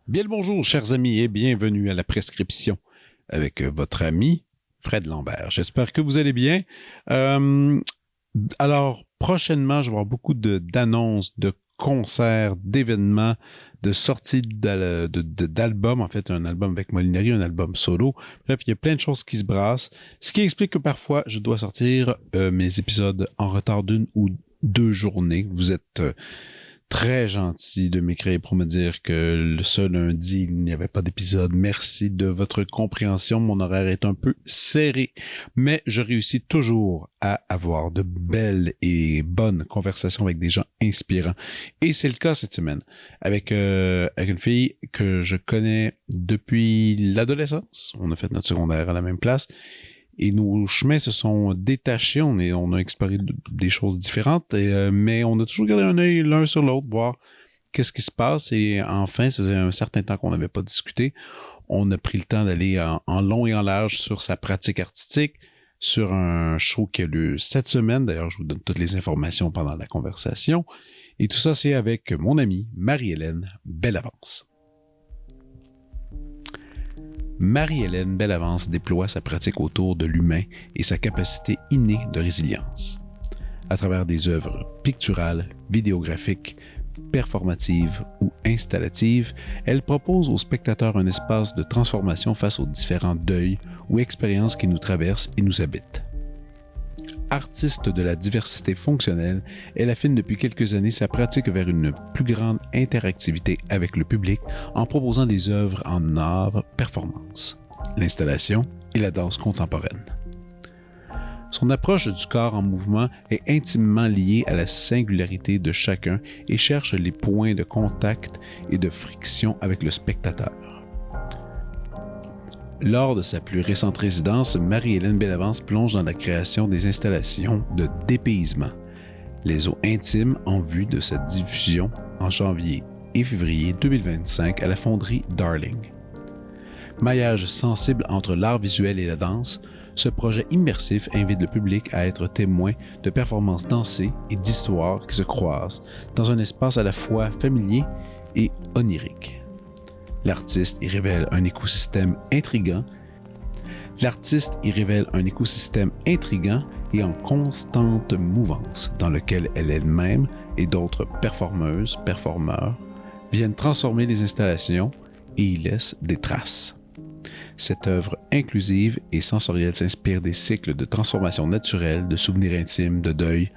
Bien le bonjour, chers amis, et bienvenue à la prescription avec votre ami Fred Lambert. J'espère que vous allez bien. Alors, prochainement, je vais avoir beaucoup d'annonces, de concerts, d'événements, de sorties d'albums. En fait, un album avec Molinari, un album solo. Bref, il y a plein de choses qui se brassent, ce qui explique que parfois, je dois sortir mes épisodes en retard d'une ou deux journées. Vous êtes... très gentil de m'écrire pour me dire que ce lundi, il n'y avait pas d'épisode. Merci de votre compréhension. Mon horaire est un peu serré, mais je réussis toujours à avoir de belles et bonnes conversations avec des gens inspirants. Et c'est le cas cette semaine avec une fille que je connais depuis l'adolescence. On a fait notre secondaire à la même place. Et nos chemins se sont détachés, on a exploré des choses différentes, mais on a toujours gardé un œil l'un sur l'autre, voir qu'est-ce qui se passe. Et enfin, ça faisait un certain temps qu'on n'avait pas discuté. On a pris le temps d'aller en long et en large sur sa pratique artistique, sur un show qui a lieu cette semaine. D'ailleurs, je vous donne toutes les informations pendant la conversation. Et tout ça, c'est avec mon amie Marie-Hélène Bellavance. Marie-Hélène Bellavance déploie sa pratique autour de l'humain et sa capacité innée de résilience. À travers des œuvres picturales, vidéographiques, performatives ou installatives, elle propose aux spectateurs un espace de transformation face aux différents deuils ou expériences qui nous traversent et nous habitent. Artiste de la diversité fonctionnelle, elle affine depuis quelques années sa pratique vers une plus grande interactivité avec le public en proposant des œuvres en art performance, l'installation et la danse contemporaine. Son approche du corps en mouvement est intimement liée à la singularité de chacun et cherche les points de contact et de friction avec le spectateur. Lors de sa plus récente résidence, Marie-Hélène Bellavance plonge dans la création des installations de dépaysement, les eaux intimes en vue de sa diffusion en janvier et février 2025 à la fonderie Darling. Maillage sensible entre l'art visuel et la danse, ce projet immersif invite le public à être témoin de performances dansées et d'histoires qui se croisent dans un espace à la fois familier et onirique. L'artiste y révèle un écosystème intriguant et en constante mouvance dans lequel elle-même et d'autres performeurs viennent transformer les installations et y laissent des traces. Cette œuvre inclusive et sensorielle s'inspire des cycles de transformation naturelle, de souvenirs intimes, de deuil,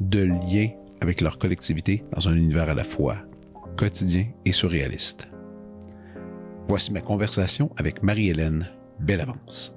de liens avec leur collectivité dans un univers à la fois quotidien et surréaliste. Voici ma conversation avec Marie-Hélène Bellavance.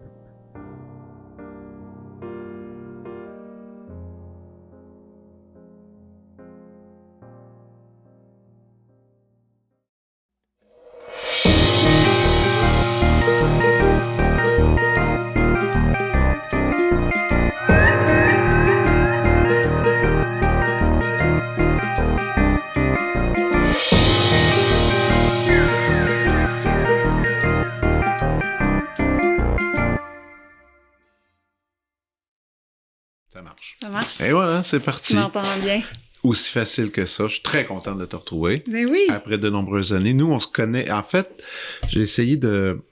Ça marche. Et voilà, c'est parti. Tu m'entends bien. Aussi facile que ça. Je suis très content de te retrouver. Ben oui. Après de nombreuses années. Nous, on se connaît. En fait, j'ai essayé de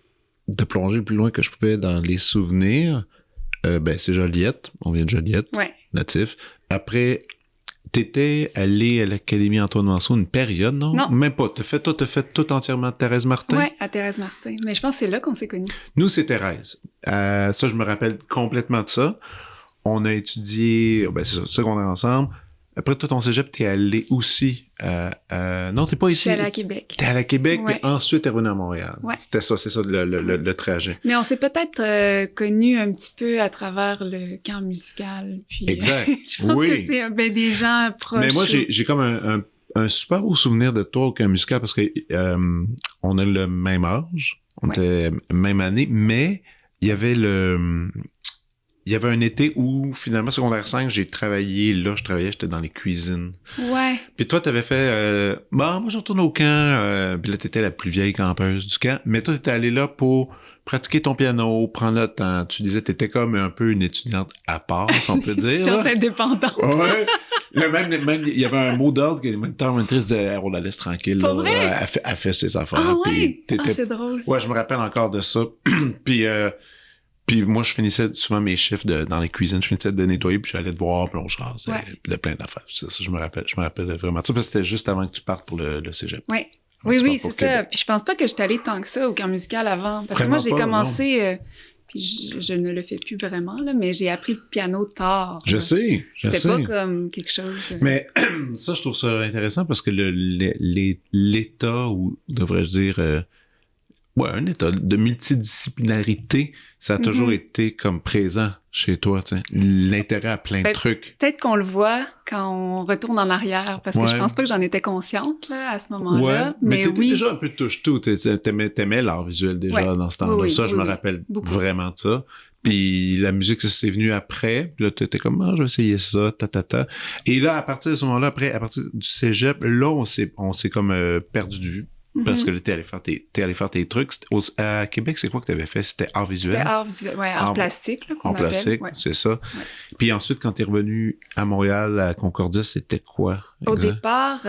plonger le plus loin que je pouvais dans les souvenirs. C'est Joliette. On vient de Joliette. Ouais. Natif. Après, t'étais allé à l'Académie Antoine Manceau une période, non? Non. Même pas. T'as fait tout entièrement à Thérèse Martin? Ouais, à Thérèse Martin. Mais je pense que c'est là qu'on s'est connus. Nous, c'est Thérèse. Ça, je me rappelle complètement de ça. On a étudié, c'est ça, secondaire ensemble. Après, toi, ton cégep, t'es allé aussi non, t'es pas ici. Je suis allée à Québec. T'es allé à Québec, Ouais. mais ensuite t'es revenu à Montréal. Ouais. C'est ça le trajet. Mais on s'est peut-être connus un petit peu à travers le camp musical. Puis, Exact. je pense que c'est des gens proches. Mais moi, j'ai comme un super beau souvenir de toi au camp musical parce que on a le même âge, on était même année, mais il y avait il y avait un été où, finalement, secondaire 5, j'ai travaillé là, j'étais dans les cuisines. Ouais. Puis toi, t'avais fait, moi, je retourne au camp, puis là, t'étais la plus vieille campeuse du camp, mais toi, t'étais allé là pour pratiquer ton piano, prendre le temps. Tu disais, t'étais comme un peu une étudiante à part, si on peut dire. Étudiante indépendante. Ouais. Là, même, il y avait un mot d'ordre que les moniteurs monitrices disaient, on la laisse tranquille. Pas là. vrai? Elle fait ses affaires. Ah ouais? Puis t'étais... c'est drôle. Ouais, je me rappelle encore de ça. Puis moi, je finissais souvent mes chiffres dans les cuisines. Je finissais de nettoyer, puis j'allais te voir, puis on jasait, de plein d'affaires. Ça, je me rappelle vraiment de ça, parce que c'était juste avant que tu partes pour le cégep. Ouais. Donc, Oui, c'est ça. Puis je pense pas que j'étais allée tant que ça au camp musical avant. Parce Vraiment que moi, j'ai pas, commencé... puis je ne le fais plus vraiment, là, mais j'ai appris le piano tard. Je sais. C'était pas comme quelque chose... Mais ça, je trouve ça intéressant parce que l'état, ou devrais-je dire... un état de multidisciplinarité, ça a toujours été comme présent chez toi, tu sais. L'intérêt à plein de trucs. Peut-être qu'on le voit quand on retourne en arrière, parce que je pense pas que j'en étais consciente là, à ce moment-là. Ouais, mais t'étais oui. déjà un peu touche-tout. T'aimais l'art visuel déjà dans ce temps-là. Oui, ça, je me rappelle vraiment de ça. Puis la musique, ça c'est venu après. Puis là, t'étais comme, je vais essayer ça, Et là, à partir de ce moment-là, à partir du cégep, là, on s'est comme perdu de vue. Parce que là, t'es allé faire tes trucs. À Québec, c'est quoi que t'avais fait? C'était art visuel? C'était art visuel, art plastique, là, qu'on appelle. Art plastique, c'est ça. Ouais. Puis ensuite, quand t'es revenu à Montréal, à Concordia, c'était quoi? Au départ,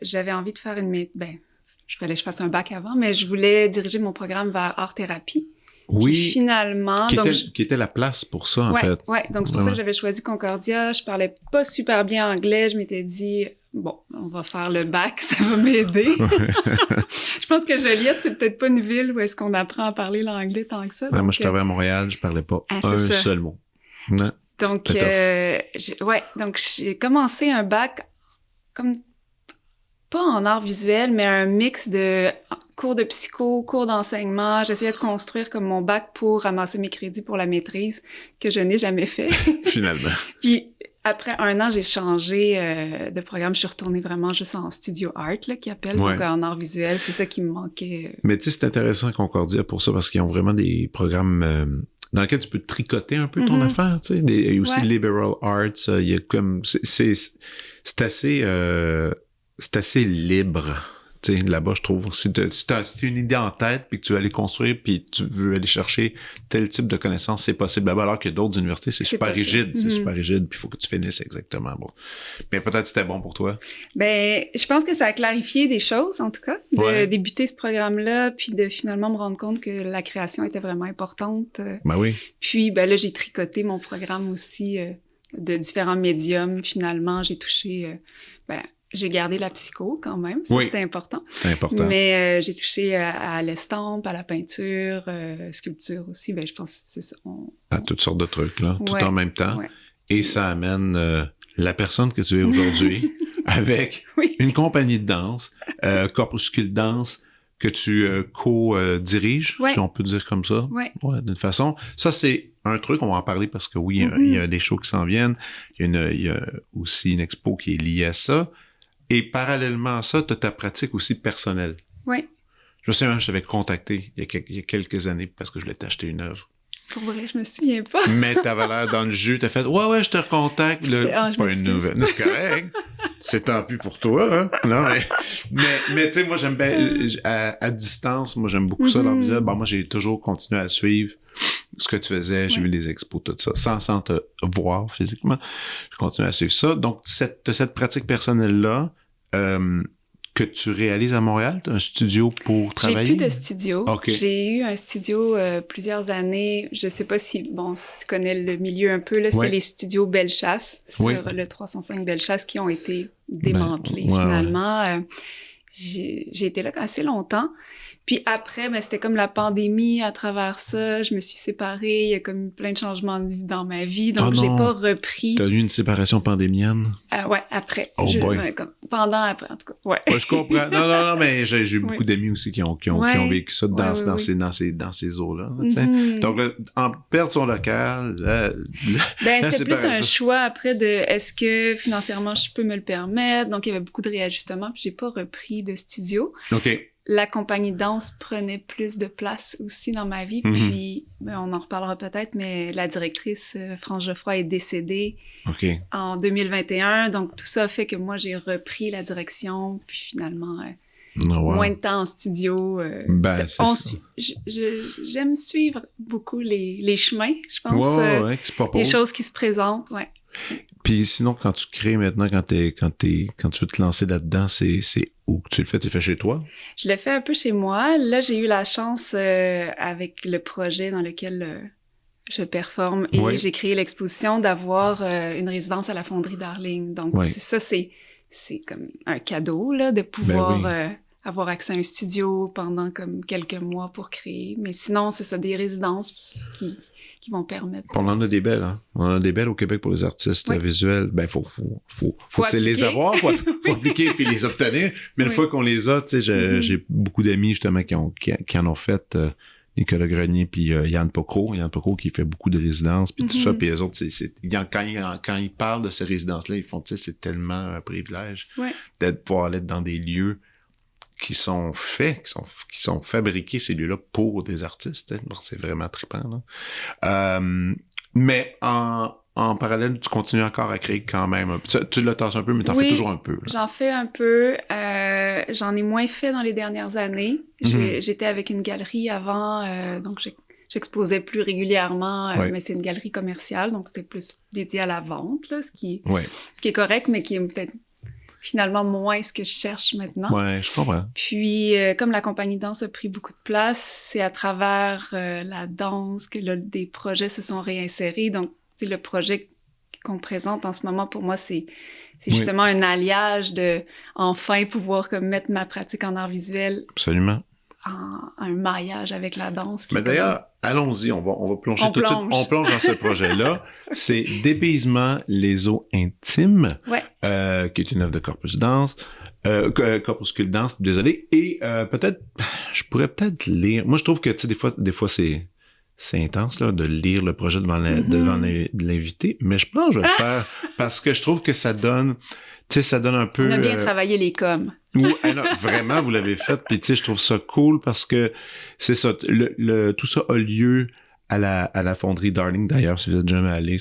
j'avais envie de faire je fallait que je fasse un bac avant, mais je voulais diriger mon programme vers art-thérapie. Oui. Puis finalement... Qui était la place pour ça, en fait. Ouais, donc c'est pour ça que j'avais choisi Concordia. Je parlais pas super bien anglais. Je m'étais dit... Bon, on va faire le bac, ça va m'aider. Je pense que Joliette, c'est peut-être pas une ville où est-ce qu'on apprend à parler l'anglais tant que ça. Donc, moi, je travaillais à Montréal, je parlais pas seul mot. Non, donc, donc j'ai commencé un bac comme pas en art visuel, mais un mix de cours de psycho, cours d'enseignement. J'essayais de construire comme mon bac pour ramasser mes crédits pour la maîtrise, que je n'ai jamais fait. Finalement. Puis après 1 an, j'ai changé de programme. Je suis retournée vraiment juste en studio art, là, qui appelle, donc en art visuel. C'est ça qui me manquait. Mais tu sais, c'est intéressant Concordia pour ça, parce qu'ils ont vraiment des programmes dans lesquels tu peux tricoter un peu ton affaire, tu sais. Il y a aussi liberal arts. Il y a comme... C'est assez libre. Tu sais, là-bas, je trouve. Si t'as une idée en tête, puis que tu veux aller construire, puis tu veux aller chercher tel type de connaissances, c'est possible là-bas, alors que d'autres universités, c'est super rigide. C'est super rigide, puis il faut que tu finisses exactement. Bon. Mais peut-être c'était bon pour toi. Je pense que ça a clarifié des choses, en tout cas, de débuter ce programme-là, puis de finalement me rendre compte que la création était vraiment importante. Ben oui. Puis, là, j'ai tricoté mon programme aussi de différents médiums. Finalement, j'ai touché... j'ai gardé la psycho quand même, ça c'était important. C'est important. Mais j'ai touché à l'estampe, à la peinture, sculpture aussi. Je pense que c'est ça. À toutes sortes de trucs, là, tout en même temps. Ouais. Et ça amène la personne que tu es aujourd'hui avec une compagnie de danse, Corpuscule Danse, que tu co-diriges, si on peut dire comme ça. Ouais, d'une façon. Ça, c'est un truc, on va en parler parce que il y a des shows qui s'en viennent. Il y a aussi une expo qui est liée à ça. Et parallèlement à ça, tu as ta pratique aussi personnelle. Oui. Je me souviens, je t'avais contacté il y a quelques années parce que je voulais t'acheter une œuvre. Pour vrai, je me souviens pas. Mais t'avais l'air dans le jus, t'as fait « Ouais, je te recontacte. » Pas une nouvelle. C'est correct. C'est tant pis pour toi, hein? Non, mais tu sais, moi, j'aime bien, à distance, moi, j'aime beaucoup ça, l'art visuel. Moi, j'ai toujours continué à suivre ce que tu faisais, j'ai vu les expos, tout ça, sans te voir physiquement. Je continue à suivre ça. Donc, cette pratique personnelle-là, que tu réalises à Montréal, t'as un studio pour travailler? J'ai plus de studio. Okay. J'ai eu un studio plusieurs années. Je sais pas si tu connais le milieu un peu, là, c'est les studios Bellechasse sur le 305 Bellechasse qui ont été démantelés finalement. J'ai été là assez longtemps. Puis après, c'était comme la pandémie à travers ça. Je me suis séparée. Il y a comme plein de changements dans ma vie. Donc, j'ai pas repris. T'as eu une séparation pandémienne? Ouais, après. Pendant, après, en tout cas. Ouais. Je comprends. Non, mais j'ai eu beaucoup d'amis aussi qui ont vécu ça dans ces eaux-là. Donc, là, en perdre son local, c'était plus un choix après de est-ce que financièrement je peux me le permettre. Donc, il y avait beaucoup de réajustements. Puis, j'ai pas repris de studio. OK. la compagnie de danse prenait plus de place aussi dans ma vie. Puis, on en reparlera peut-être, mais la directrice, France Geoffroy, est décédée en 2021. Donc, tout ça a fait que moi, j'ai repris la direction. Puis finalement, moins de temps en studio. J'aime suivre beaucoup les chemins, je pense. Les choses qui se présentent, Puis sinon, quand tu crées maintenant, quand tu veux te lancer là-dedans, c'est où que tu le fais? Tu le fais chez toi? Je le fais un peu chez moi. Là, j'ai eu la chance, avec le projet dans lequel je performe et j'ai créé l'exposition, d'avoir une résidence à la Fonderie Darling. Donc, c'est comme un cadeau, là, de pouvoir avoir accès à un studio pendant comme quelques mois pour créer. Mais sinon, c'est ça, des résidences qui vont permettre... On en a des belles, hein? On en a des belles au Québec pour les artistes visuels. Ben, faut les avoir, faut appliquer puis les obtenir. Mais une fois qu'on les a, tu sais, j'ai beaucoup d'amis, justement, qui en ont fait, Nicolas Grenier puis Yann Pocro qui fait beaucoup de résidences puis tout ça, puis eux autres, quand ils parlent de ces résidences-là, ils font, tu sais, c'est tellement un privilège de pouvoir être dans des lieux qui sont fabriqués, ces lieux-là, pour des artistes. Bon, c'est vraiment trippant, là. Mais en parallèle, tu continues encore à créer quand même. Tu le tasses un peu, mais t'en fais toujours un peu. Là. J'en fais un peu. J'en ai moins fait dans les dernières années. J'étais avec une galerie avant, donc j'exposais plus régulièrement, mais c'est une galerie commerciale, donc c'était plus dédié à la vente, là, ce qui est correct, mais qui est peut-être finalement moins ce que je cherche maintenant. Ouais, je comprends. Puis, comme la compagnie de danse a pris beaucoup de place, c'est à travers la danse que là, des projets se sont réinsérés. Donc, le projet qu'on présente en ce moment, pour moi, c'est justement un alliage de enfin pouvoir comme mettre ma pratique en art visuel. Absolument. Un maillage avec la danse. Mais d'ailleurs, allons-y, on va plonger tout de suite. On plonge dans ce projet-là. C'est Dépaysement les eaux intimes, qui est une œuvre de Corpus Danse. Corpuscule Danse, désolé. Et peut-être, je pourrais peut-être lire. Moi, je trouve que, tu sais, des fois c'est intense, là, de lire le projet devant l'invité. Mais je pense que je vais le faire parce que je trouve que ça donne... Tu sais, ça donne un peu... On a bien travaillé les coms. Vraiment, vous l'avez fait. Puis, tu sais, je trouve ça cool parce que c'est ça. Tout ça a lieu à la fonderie Darling. D'ailleurs, si vous êtes jamais allé,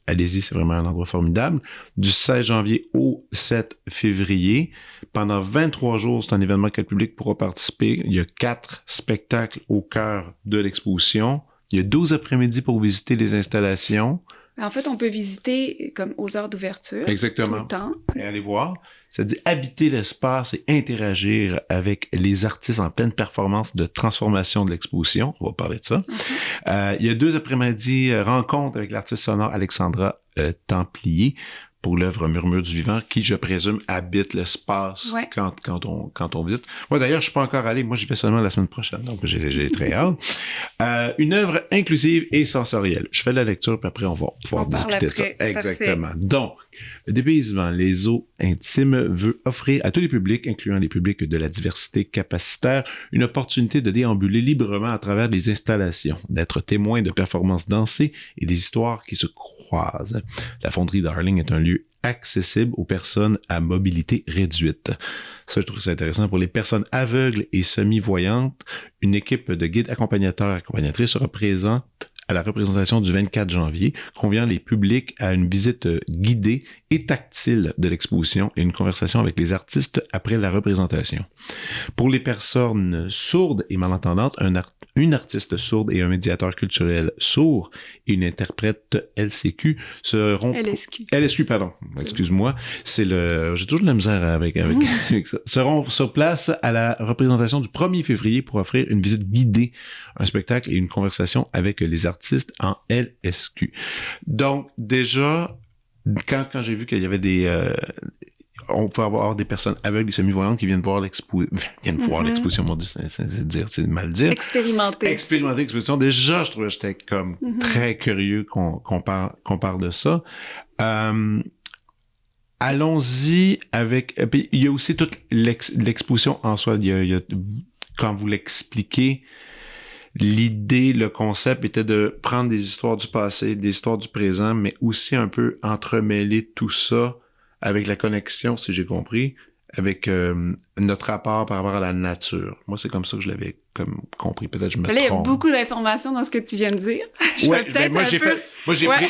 allez-y, c'est vraiment un endroit formidable. Du 16 janvier au 7 février. Pendant 23 jours, c'est un événement que le public pourra participer. Il y a 4 spectacles au cœur de l'exposition. Il y a 12 après-midi pour visiter les installations. En fait, on peut visiter comme aux heures d'ouverture. Exactement. Tout le temps. Et aller voir. Ça dit habiter l'espace et interagir avec les artistes en pleine performance de transformation de l'exposition. On va parler de ça. Il y a 2 après-midi rencontres avec l'artiste sonore Alexandra Templier pour l'œuvre Murmure du vivant, qui, je présume, habite l'espace quand on visite. Moi, d'ailleurs, je suis pas encore allé. Moi, j'y vais seulement la semaine prochaine, donc j'ai très hâte. Une œuvre inclusive et sensorielle. Je fais la lecture, puis après, on va pouvoir discuter de ça. Exactement. Parfait. Donc, le Dépaysement les eaux intimes veut offrir à tous les publics, incluant les publics de la diversité capacitaire, une opportunité de déambuler librement à travers des installations, d'être témoin de performances dansées et des histoires qui se croisent. La fonderie Darling est un lieu accessible aux personnes à mobilité réduite. Ça, je trouve ça intéressant. Pour les personnes aveugles et semi-voyantes, une équipe de guides accompagnateurs et accompagnatrices sera présente à la représentation du 24 janvier, conviant les publics à une visite guidée et tactile de l'exposition et une conversation avec les artistes après la représentation. Pour les personnes sourdes et malentendantes, une artiste sourde et un médiateur culturel sourd et une interprète LSQ seront... LSQ, pardon. Excuse-moi. J'ai toujours de la misère avec ça. Seront sur place à la représentation du 1er février pour offrir une visite guidée, un spectacle et une conversation avec les artistes en LSQ. Donc, déjà, quand j'ai vu qu'il y avait on peut avoir des personnes aveugles et semi-voyantes qui viennent voir l'exposition, mon Dieu, c'est mal dire. Expérimenter l'exposition. Déjà, je trouvais que j'étais comme très curieux qu'on parle de ça. Allons-y avec... Il y a aussi toute l'exposition en soi. Quand vous l'expliquez, l'idée, le concept était de prendre des histoires du passé, des histoires du présent, mais aussi un peu entremêler tout ça avec la connexion, si j'ai compris, avec notre rapport par rapport à la nature. Moi, c'est comme ça que je l'avais comme compris. Peut-être que je me trompe. Là, il y a beaucoup d'informations dans ce que tu viens de dire.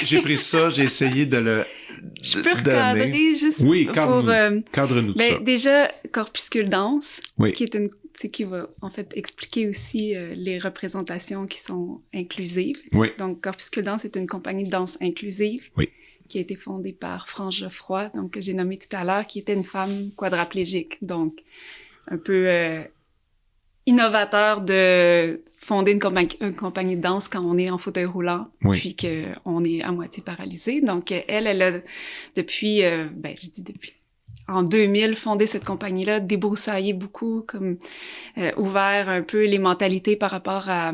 J'ai pris ça, j'ai essayé de le... Je peux recadrer juste cadre-nous ça. Déjà, Corpuscule Danse, qui va en fait expliquer aussi les représentations qui sont inclusives. Oui. Donc, Corpuscule Danse est une compagnie de danse inclusive. Oui. Qui a été fondée par France Geoffroy, donc que j'ai nommé tout à l'heure, qui était une femme quadraplégique. Donc, un peu innovateur de fonder une compagnie de danse quand on est en fauteuil roulant, puis qu'on est à moitié paralysé. Donc, elle a depuis, en 2000, fondé cette compagnie-là, débroussaillé beaucoup, comme ouvert un peu les mentalités par rapport à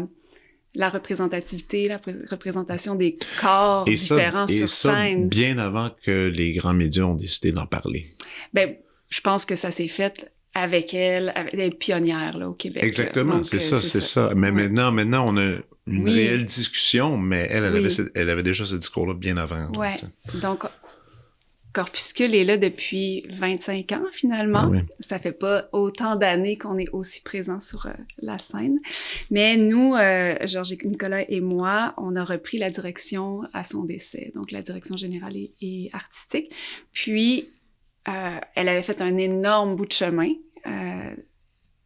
la représentativité, la représentation des corps différents sur scène. Bien avant que les grands médias ont décidé d'en parler. Je pense que ça s'est fait avec elle est pionnière là, au Québec. Exactement, donc, c'est ça. Mais maintenant, on a une réelle discussion, mais elle avait déjà ce discours-là bien avant. Oui, donc Corpuscule est là depuis 25 ans, finalement. Ah oui. Ça fait pas autant d'années qu'on est aussi présent sur la scène. Mais nous, Georges Nicolas et moi, on a repris la direction à son décès, donc la direction générale et artistique. Puis, elle avait fait un énorme bout de chemin.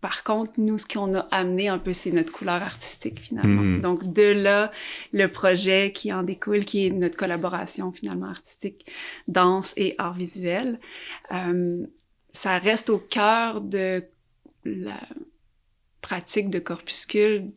Par contre, nous, ce qu'on a amené un peu, c'est notre couleur artistique, finalement. Mm-hmm. Donc, de là, le projet qui en découle, qui est notre collaboration, finalement, artistique, danse et art visuel. Ça reste au cœur de la pratique de Corpuscule,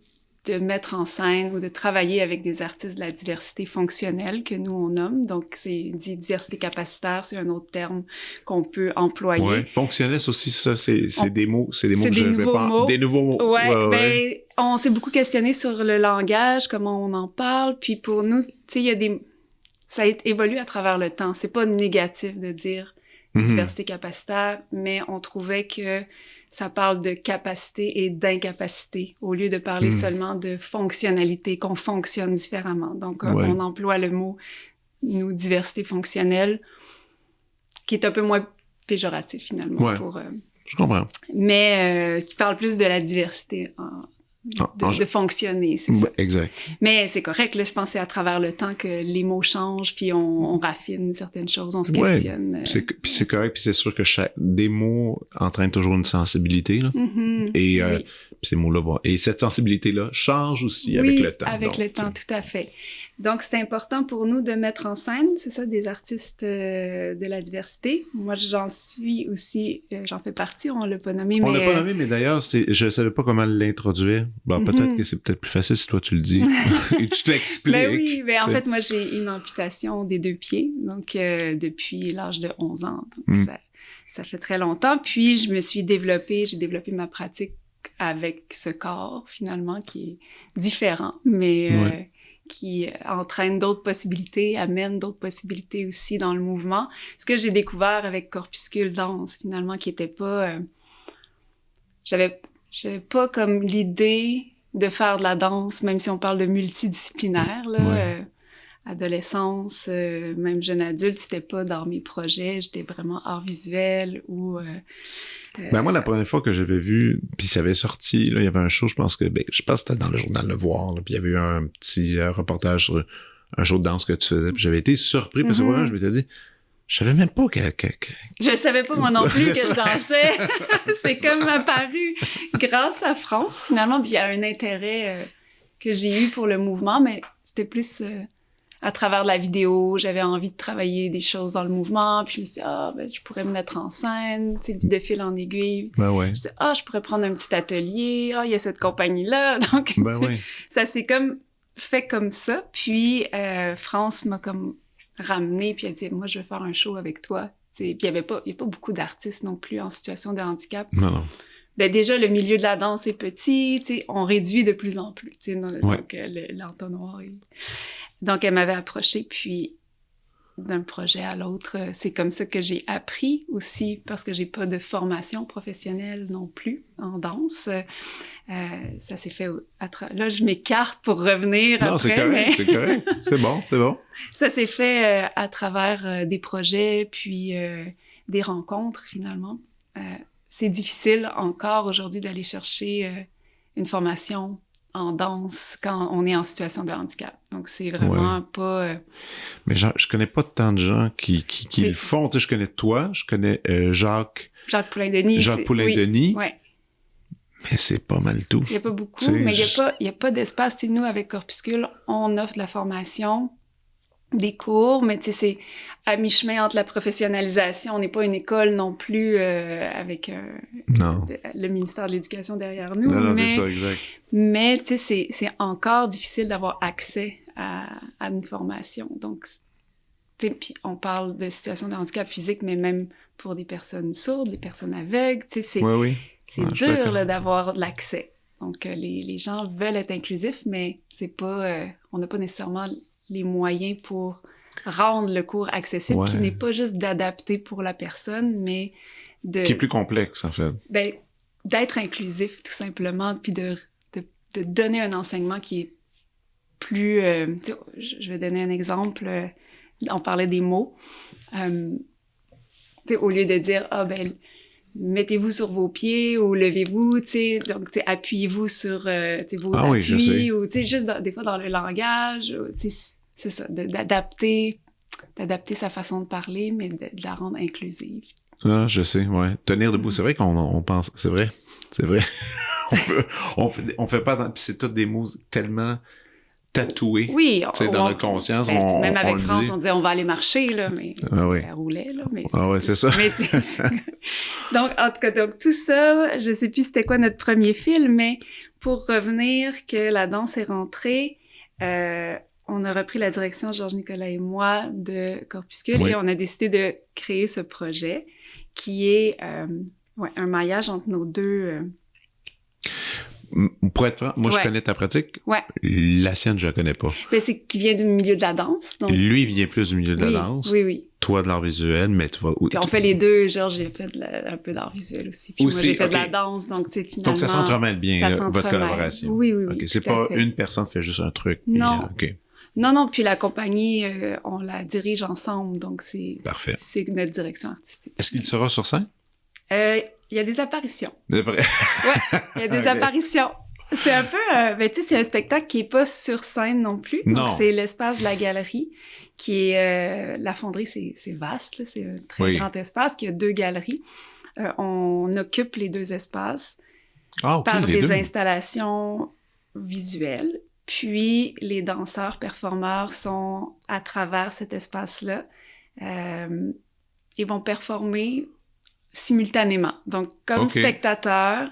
de mettre en scène ou de travailler avec des artistes de la diversité fonctionnelle que nous, on nomme. Donc, c'est dit diversité capacitaire, c'est un autre terme qu'on peut employer. Oui, fonctionnel aussi, ça, c'est des mots que je ne vais pas... Mots. Des nouveaux mots. Ouais. On s'est beaucoup questionné sur le langage, comment on en parle, puis pour nous, tu sais, ça a évolué à travers le temps. C'est pas négatif de dire diversité capacitaire, mais on trouvait que ça parle de capacité et d'incapacité, au lieu de parler seulement de fonctionnalité, qu'on fonctionne différemment. Donc, on emploie le mot, nous, diversité fonctionnelle, qui est un peu moins péjoratif, finalement. Je comprends. Mais qui parle plus de la diversité de fonctionner, c'est ça. Exact. Mais c'est correct, là, je pense que c'est à travers le temps que les mots changent, puis on raffine certaines choses, on se questionne. Puis c'est correct, puis c'est sûr que des mots entraînent toujours une sensibilité, là. Et puis ces mots-là et cette sensibilité-là change aussi avec le temps. Avec le temps, tout à fait. Donc, c'est important pour nous de mettre en scène, c'est ça, des artistes de la diversité. Moi, j'en suis aussi, j'en fais partie, on l'a pas nommé, mais... On l'a pas nommé, mais d'ailleurs, je savais pas comment l'introduire. Peut-être que c'est peut-être plus facile si toi tu le dis. Et tu te l'expliques. Oui, mais en fait, moi, j'ai une amputation des 2 pieds, donc depuis l'âge de 11 ans. Donc, ça fait très longtemps. Puis, j'ai développé ma pratique avec ce corps, finalement, qui est différent, mais... qui entraîne d'autres possibilités, amène d'autres possibilités aussi dans le mouvement. Ce que j'ai découvert avec Corpuscule Danse, finalement, qui était pas... J'avais pas comme l'idée de faire de la danse, même si on parle de multidisciplinaire, là. Adolescence, même jeune adulte, c'était pas dans mes projets. J'étais vraiment art visuel ou... moi, la première fois que j'avais vu, puis ça avait sorti, là, il y avait un show, je pense que c'était dans le journal Le Voir, là, puis il y avait eu un petit reportage sur un show de danse que tu faisais, puis j'avais été surpris, parce que vraiment, je m'étais dit, je savais même pas que... Je savais pas moi non plus que je dansais. C'est comme apparu grâce à France, finalement, puis il y a un intérêt que j'ai eu pour le mouvement, mais c'était plus... à travers de la vidéo, j'avais envie de travailler des choses dans le mouvement, puis je me suis dit, je pourrais me mettre en scène, tu sais, de fil en aiguille. Je me suis dit, je pourrais prendre un petit atelier, il y a cette compagnie-là. Donc, ça s'est comme fait comme ça. Puis, France m'a comme ramenée, puis elle dit, moi, je veux faire un show avec toi. Puis, il y a pas beaucoup d'artistes non plus en situation de handicap. Non. Déjà, le milieu de la danse est petit, tu sais, on réduit de plus en plus, tu sais, donc l'entonnoir est... Donc, elle m'avait approchée, puis d'un projet à l'autre, c'est comme ça que j'ai appris aussi, parce que j'ai pas de formation professionnelle non plus en danse. Ça s'est fait... Là, je m'écarte pour revenir après. Non, c'est correct, c'est correct. C'est bon. Ça s'est fait à travers des projets, puis des rencontres, finalement. c'est difficile encore aujourd'hui d'aller chercher une formation en danse quand on est en situation de handicap. Donc, c'est vraiment pas... Mais je connais pas tant de gens qui le font. Tu sais, je connais toi, je connais Jacques Poulain-Denis. Jacques Poulain-Denis. Oui. Mais c'est pas mal tout. Il n'y a pas beaucoup, mais il y a pas d'espace. Tu sais, nous, avec Corpuscule, on offre de la formation, des cours, mais tu sais, c'est à mi-chemin entre la professionnalisation. On n'est pas une école non plus avec le ministère de l'Éducation derrière nous. Non, c'est ça, exact. Mais tu sais, c'est encore difficile d'avoir accès à une formation. Donc, tu sais, puis on parle de situation de handicap physique, mais même pour des personnes sourdes, des personnes aveugles, tu sais, c'est dur là, d'avoir l'accès. Donc, les gens veulent être inclusifs, mais c'est pas, on n'a pas nécessairement les moyens pour rendre le cours accessible, qui n'est pas juste d'adapter pour la personne, mais qui est plus complexe, en fait. Ben, d'être inclusif, tout simplement, puis de donner un enseignement qui est plus... je vais donner un exemple. On parlait des mots. Au lieu de dire, mettez-vous sur vos pieds ou levez-vous, donc appuyez-vous sur vos appuis, je sais. ou juste des fois dans le langage, c'est ça, d'adapter sa façon de parler, mais de la rendre inclusive. Ah, je sais, ouais. Tenir debout, c'est vrai qu'on pense, c'est vrai. on fait pas, puis c'est tous des mots tellement tatoués, dans notre conscience. Même avec France, on disait on va aller marcher, là, mais elle roulait, là. Mais c'est ça. Donc, en tout cas, tout ça, je sais plus c'était quoi notre premier film, mais pour revenir que la danse est rentrée, on a repris la direction, Georges Nicolas et moi, de Corpuscule, et on a décidé de créer ce projet qui est un maillage entre nos deux... Pour être franc, moi, je connais ta pratique. Ouais. La sienne, je la connais pas. Ben, c'est qu'il vient du milieu de la danse. Donc... Lui, il vient plus du milieu de la danse. Oui. Toi, de l'art visuel, mais tu vas... Puis on fait les deux. Georges, j'ai fait un peu d'art visuel aussi. Puis moi, j'ai fait de la danse. Donc, tu sais, finalement... Donc, ça s'entremêle bien, votre collaboration. Oui. OK, c'est pas une personne qui fait juste un truc. Non. Puis, Non, puis la compagnie, on la dirige ensemble. Donc, c'est... Parfait. C'est notre direction artistique. Est-ce qu'il sera sur scène? Il y a des apparitions. Ouais, il y a des apparitions. C'est un peu... tu sais, c'est un spectacle qui est pas sur scène non plus. Non. Donc, c'est l'espace de la galerie qui est... la fonderie, c'est vaste, là, c'est un très grand espace qui a 2 galeries. On occupe les 2 espaces par des installations visuelles. Puis, les danseurs, performeurs sont à travers cet espace-là. Ils vont performer simultanément. Donc, comme spectateur,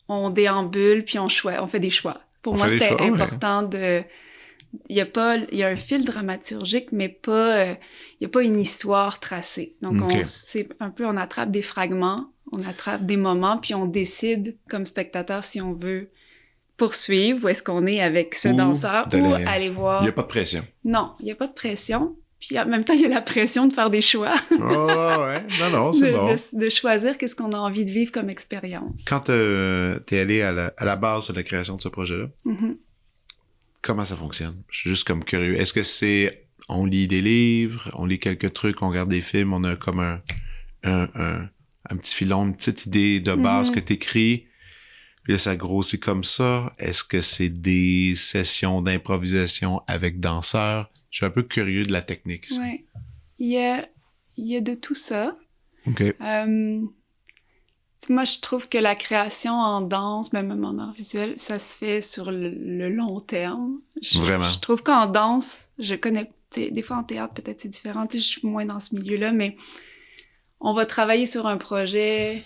on déambule, puis on fait des choix. Pour moi, c'était important de... Il y a un fil dramaturgique, mais pas... il n'y a pas une histoire tracée. Donc, c'est un peu... On attrape des fragments, on attrape des moments, puis on décide, comme spectateur, si on veut poursuivre, où est-ce qu'on est avec ce danseur, ou aller voir... Il n'y a pas de pression. Non, il n'y a pas de pression. Puis en même temps, il y a la pression de faire des choix. Non, c'est bon. De choisir qu'est-ce qu'on a envie de vivre comme expérience. Quand t'es allé à la base de la création de ce projet-là, comment ça fonctionne? Je suis juste comme curieux. Est-ce que c'est... On lit des livres, on lit quelques trucs, on regarde des films, on a comme un petit filon, une petite idée de base que t'écris, puis là, ça grossit comme ça. Est-ce que c'est des sessions d'improvisation avec danseurs? Je suis un peu curieux de la technique. Oui. Il y a de tout ça. OK. Moi, je trouve que la création en danse, même en art visuel, ça se fait sur le long terme. Vraiment. Je trouve qu'en danse, je connais... Des fois, en théâtre, peut-être c'est différent. Je suis moins dans ce milieu-là, mais on va travailler sur un projet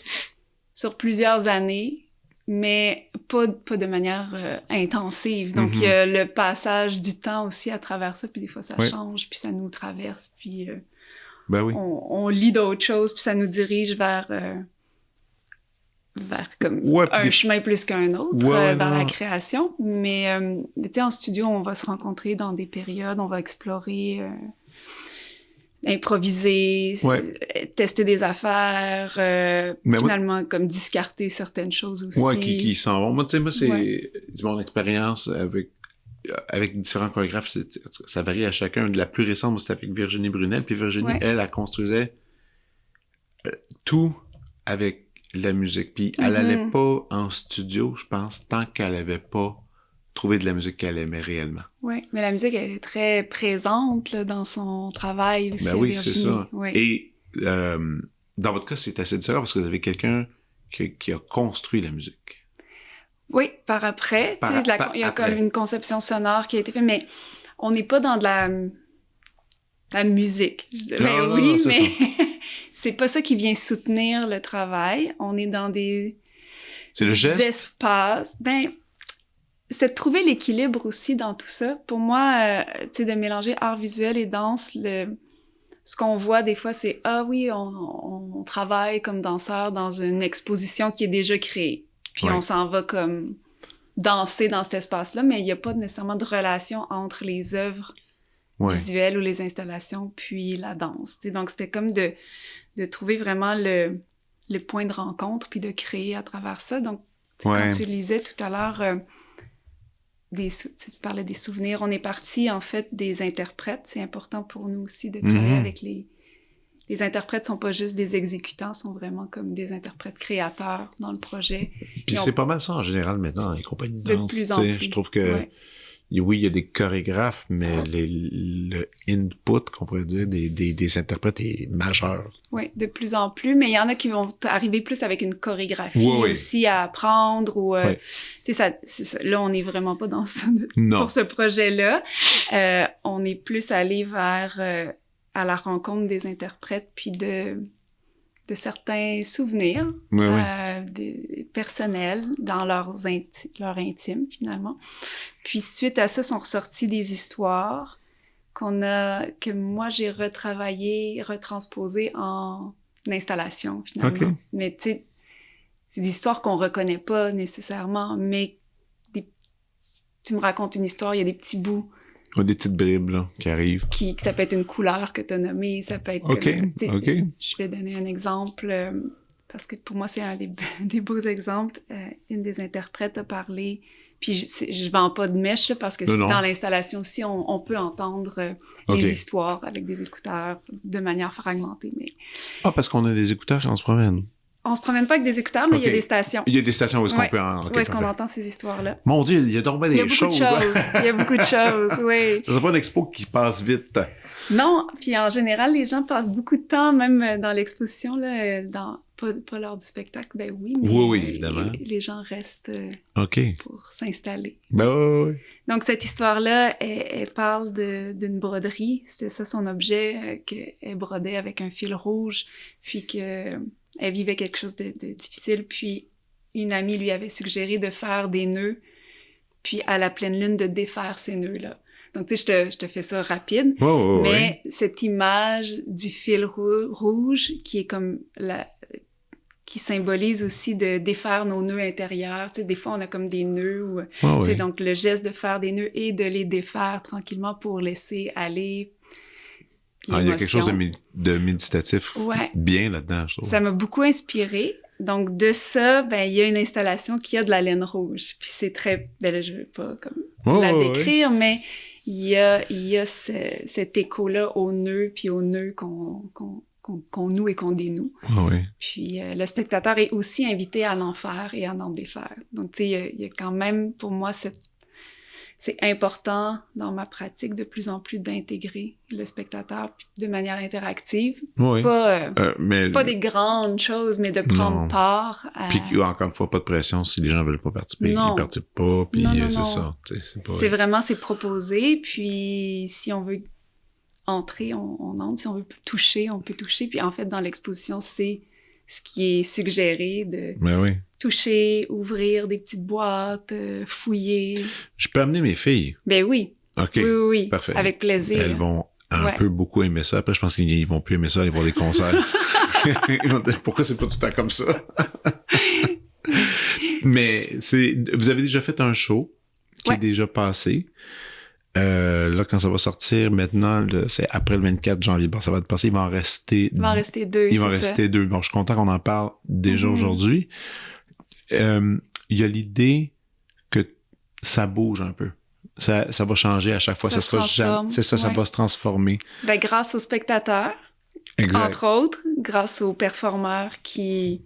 sur plusieurs années, mais pas de manière intensive. Donc, il y a le passage du temps aussi à travers ça, puis des fois, ça change, puis ça nous traverse, puis on lit d'autres choses, puis ça nous dirige vers comme un chemin plus qu'un autre, vers la création. Mais tu sais, en studio, on va se rencontrer dans des périodes, on va explorer... improviser, tester des affaires, finalement, comme discarter certaines choses aussi. Ouais, qui s'en vont. Moi, tu sais, c'est mon expérience avec différents chorégraphes, ça varie à chacun. De la plus récente, moi, c'était avec Virginie Brunel, puis Virginie, elle construisait tout avec la musique. Puis elle allait pas en studio, je pense, tant qu'elle avait pas trouvé de la musique qu'elle aimait réellement. Oui, mais la musique elle est très présente là, dans son travail aussi. Ben oui, c'est ça. Oui. Et dans votre cas, c'est assez différent parce que vous avez quelqu'un qui a construit la musique. Oui, par après. Il y a comme une conception sonore qui a été faite, mais on n'est pas dans de la musique. Non, mais c'est pas ça qui vient soutenir le travail. On est dans des espaces. C'est de trouver l'équilibre aussi dans tout ça. Pour moi, de mélanger art visuel et danse, ce qu'on voit des fois, c'est « Ah oui, on travaille comme danseur dans une exposition qui est déjà créée. » Puis on s'en va comme danser dans cet espace-là, mais il n'y a pas nécessairement de relation entre les œuvres visuelles ou les installations puis la danse. T'sais. Donc, c'était comme de trouver vraiment le point de rencontre puis de créer à travers ça. Donc, quand tu lisais tout à l'heure... tu parlais des souvenirs. On est parti, en fait, des interprètes. C'est important pour nous aussi de travailler avec les interprètes. Sont pas juste des exécutants, sont vraiment comme des interprètes créateurs dans le projet. Puis c'est pas mal ça, en général, maintenant, dans les compagnies de danse. De plus en plus. Je trouve que, oui, il y a des chorégraphes, mais le input, qu'on pourrait dire, des interprètes est majeur. Oui, de plus en plus, mais il y en a qui vont arriver plus avec une chorégraphie aussi à apprendre ou ça, là on n'est vraiment pas dans ça pour ce projet-là. On est plus allé vers à la rencontre des interprètes puis de certains souvenirs personnels dans leur intime finalement. Puis suite à ça sont ressorties des histoires que moi j'ai retransposées en installation finalement. Okay. Mais tu sais, c'est des histoires qu'on reconnaît pas nécessairement, mais tu me racontes une histoire, il y a des petits bouts. Des petites bribes là, qui arrivent. Ça peut être une couleur que tu as nommée, ça peut être je vais donner un exemple, parce que pour moi c'est un des beaux exemples. Une des interprètes a parlé, puis je vends pas de mèche là, parce que dans l'installation aussi, on peut entendre les histoires avec des écouteurs de manière fragmentée. Mais... Ah, parce qu'on a des écouteurs quand on se promène. On se promène pas avec des écouteurs, mais il y a des stations. Il y a des stations où est-ce qu'on peut où est-ce qu'on entend ces histoires-là. Mon Dieu, il y a donc bien des choses. Il y a beaucoup de choses, oui. Ça serait pas une expo qui passe vite. Non, puis en général, les gens passent beaucoup de temps, même dans l'exposition, là, pas lors du spectacle, ben oui, mais oui, évidemment. Les gens restent pour s'installer. Oui. Donc, cette histoire-là, elle parle d'une broderie. C'était ça son objet, qu'elle brodait avec un fil rouge, puis qu'elle vivait quelque chose de difficile, puis une amie lui avait suggéré de faire des nœuds, puis à la pleine lune, de défaire ces nœuds-là. Donc, tu sais, je te fais ça rapide, mais cette image du fil rouge qui est comme qui symbolise aussi de défaire nos nœuds intérieurs. Tu sais, des fois, on a comme des nœuds. Donc, le geste de faire des nœuds et de les défaire tranquillement pour laisser aller. Il y a quelque chose de méditatif bien là-dedans, je trouve. Ça m'a beaucoup inspirée. Donc, de ça, il y a une installation qui a de la laine rouge. Puis c'est très... là, je veux pas la décrire, mais il y a cet écho-là aux nœuds, puis aux nœuds qu'on noue et qu'on dénoue. Puis le spectateur est aussi invité à l'en faire et à en défaire. Donc, tu sais, il y a quand même, pour moi, c'est important dans ma pratique de plus en plus d'intégrer le spectateur de manière interactive. Pas des grandes choses, mais de prendre part à... Puis encore une fois, pas de pression. Si les gens veulent pas participer, ils participent pas, puis c'est ça. C'est vraiment, c'est proposé, puis si on veut entrer, on entre. Si on veut toucher, on peut toucher. Puis en fait, dans l'exposition, c'est ce qui est suggéré de... toucher, ouvrir des petites boîtes, fouiller. Je peux amener mes filles? Ben oui. OK. Oui. Parfait. Avec plaisir. Elles vont un peu beaucoup aimer ça. Après, je pense qu'ils vont plus aimer ça, aller voir des concerts. Ils vont dire, pourquoi c'est pas tout le temps comme ça? Mais vous avez déjà fait un show qui est déjà passé. Là, quand ça va sortir, maintenant, c'est après le 24 janvier. Bon, ça va être passé. Il va en rester... Il va en rester deux, Il va en rester deux. Bon, je suis content qu'on en parle déjà aujourd'hui. Il y a l'idée que ça bouge un peu. Ça va changer à chaque fois. Ça sera jamais. C'est ça, ça va se transformer. Grâce aux spectateurs, entre autres, grâce aux performeurs qui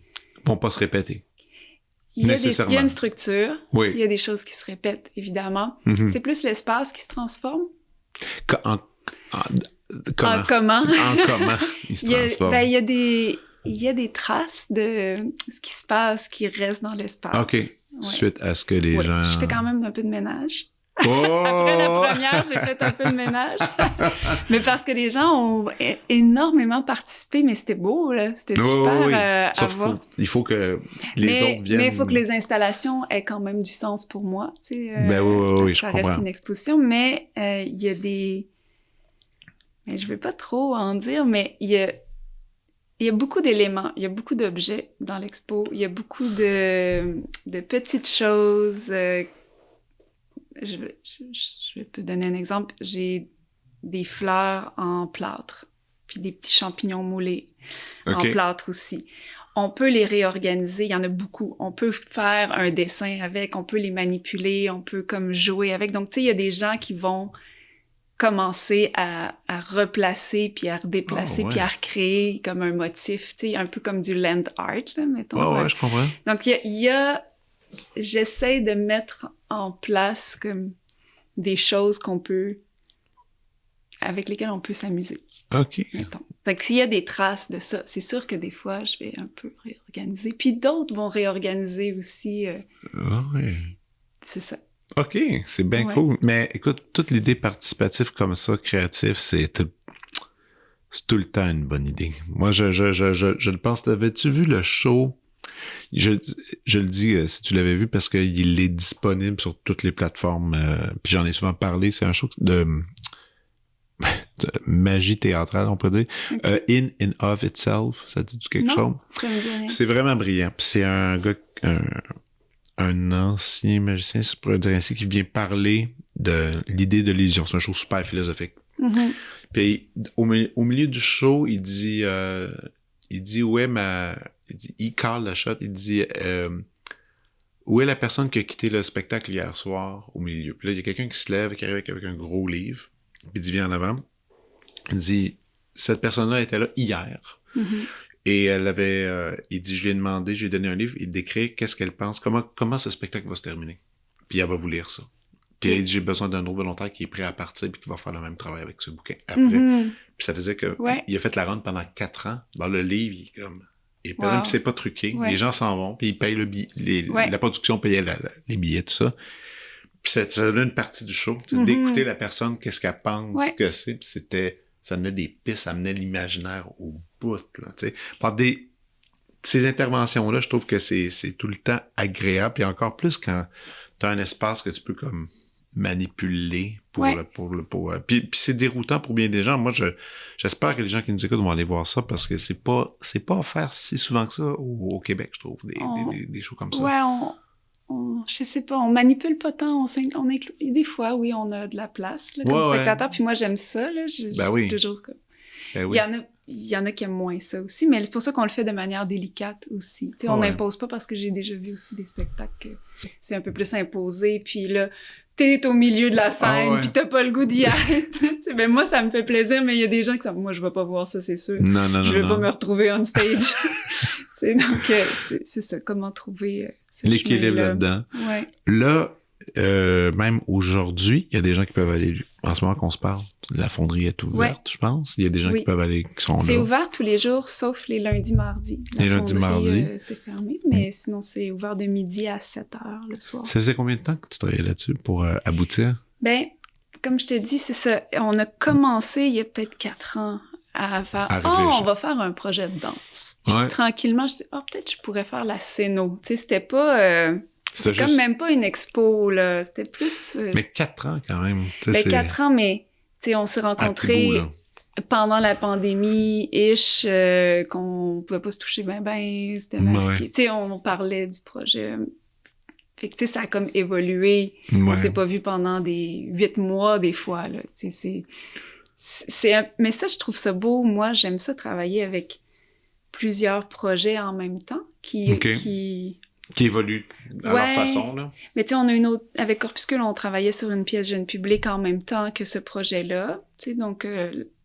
vont pas se répéter. Il y a une structure. Oui. Il y a des choses qui se répètent, évidemment. C'est plus l'espace qui se transforme. Comment? En comment il se transforme? Il y a des traces de ce qui se passe qui restent dans l'espace. OK. Suite à ce que les gens... Je fais quand même un peu de ménage. Oh! Après la première, j'ai fait un peu de ménage. Mais parce que les gens ont énormément participé, mais c'était beau, là. C'était super à voir. Il faut que les autres viennent... Mais il faut que les installations aient quand même du sens pour moi. Tu sais, oui, je comprends. Ça reste une exposition, mais il y a des... Mais je vais pas trop en dire, mais il y a beaucoup d'éléments, il y a beaucoup d'objets dans l'expo, il y a beaucoup de petites choses. Je vais te donner un exemple. J'ai des fleurs en plâtre, puis des petits champignons moulés en plâtre aussi. On peut les réorganiser, il y en a beaucoup. On peut faire un dessin avec, on peut les manipuler, on peut comme jouer avec. Donc, tu sais, il y a des gens qui vont commencer à replacer, puis à redéplacer, puis à recréer comme un motif, tu sais, un peu comme du land art, là, mettons. Ouais, je comprends. Donc, j'essaie de mettre en place comme des choses avec lesquelles on peut s'amuser. OK. Mettons. Fait que s'il y a des traces de ça, c'est sûr que des fois, je vais un peu réorganiser. Puis d'autres vont réorganiser aussi. Ouais. C'est ça. OK, c'est bien cool. Mais écoute, toute l'idée participative comme ça, créative, c'est tout le temps une bonne idée. Moi, je le pense. T'avais-tu vu le show? Je le dis si tu l'avais vu parce qu'il est disponible sur toutes les plateformes. Puis j'en ai souvent parlé. C'est un show de magie théâtrale, on peut dire. In and of itself, ça dit quelque chose? Ça me dit rien. C'est vraiment brillant. Puis c'est un gars, un ancien magicien, si je pourrais dire ainsi, qui vient parler de l'idée de l'illusion. C'est un show super philosophique. Mm-hmm. Puis au milieu du show, il dit il call la shot, il dit où est la personne qui a quitté le spectacle hier soir au milieu? Puis là, il y a quelqu'un qui se lève, qui arrive avec un gros livre, puis il viens en avant. Il dit cette personne-là était là hier. Mm-hmm. Et elle avait, il dit, je lui ai demandé, je lui ai donné un livre, il décrit qu'est-ce qu'elle pense, comment ce spectacle va se terminer. Puis elle va vous lire ça. Puis elle dit, j'ai besoin d'un autre volontaire qui est prêt à partir puis qui va faire le même travail avec ce bouquin après. Mm-hmm. Puis ça faisait que il a fait la run pendant 4 ans. Dans le livre, il est comme, puis c'est pas truqué. Ouais. Les gens s'en vont, puis ils payent le billet, la production payait les billets, tout ça. Puis ça donnait une partie du show, d'écouter la personne, qu'est-ce qu'elle pense que c'est. Puis ça amenait des pistes, ça amenait l'imaginaire au bout, là, tu sais. Par ces interventions-là, je trouve que c'est tout le temps agréable, puis encore plus quand t'as un espace que tu peux comme manipuler puis c'est déroutant pour bien des gens. Moi, j'espère que les gens qui nous écoutent vont aller voir ça parce que c'est pas offert si souvent que ça au Québec, je trouve, des shows comme ça. Ouais, je sais pas, on manipule pas tant, on inclut. Des fois, oui, on a de la place là, comme spectateur, puis moi j'aime ça, là, toujours comme... Il y en a qui aiment moins ça aussi, mais c'est pour ça qu'on le fait de manière délicate aussi. Tu sais, on n'impose pas parce que j'ai déjà vu aussi des spectacles que c'est un peu plus imposé, puis là, t'es au milieu de la scène, puis t'as pas le goût d'y être. Ben moi, ça me fait plaisir, mais il y a des gens qui disent « Moi, je vais pas voir ça, c'est sûr. Je vais pas me retrouver on stage. » Donc, c'est ça, comment trouver l'équilibre là-dedans. Ouais. Là, même aujourd'hui, il y a des gens qui peuvent aller, en ce moment qu'on se parle, la fonderie est ouverte, je pense. Il y a des gens qui peuvent aller, qui sont là. C'est ouvert tous les jours, sauf les lundis, mardis. Les lundis, mardis. C'est fermé, mais sinon, c'est ouvert de midi à 7h le soir. Ça faisait combien de temps que tu travaillais là-dessus pour aboutir? Ben, comme je te dis, c'est ça. On a commencé il y a peut-être 4 ans à faire « on va faire un projet de danse. » Puis tranquillement, je dis « peut-être je pourrais faire la scéno. » Tu sais, c'était pas... C'était comme même pas une expo, là. C'était plus... Mais 4 ans, quand même. 4 ans, mais, tu sais, on s'est rencontrés pendant la pandémie-ish, qu'on pouvait pas se toucher ben, c'était masqué. Tu sais, on parlait du projet. Fait que, tu sais, ça a comme évolué. On s'est pas vu pendant des 8 mois, des fois, là. Tu sais, mais ça, je trouve ça beau. Moi, j'aime ça travailler avec plusieurs projets en même temps qui évoluent à leur façon, là. Mais tu sais, on a une autre... Avec Corpuscule, on travaillait sur une pièce jeune public en même temps que ce projet-là. Tu sais, donc,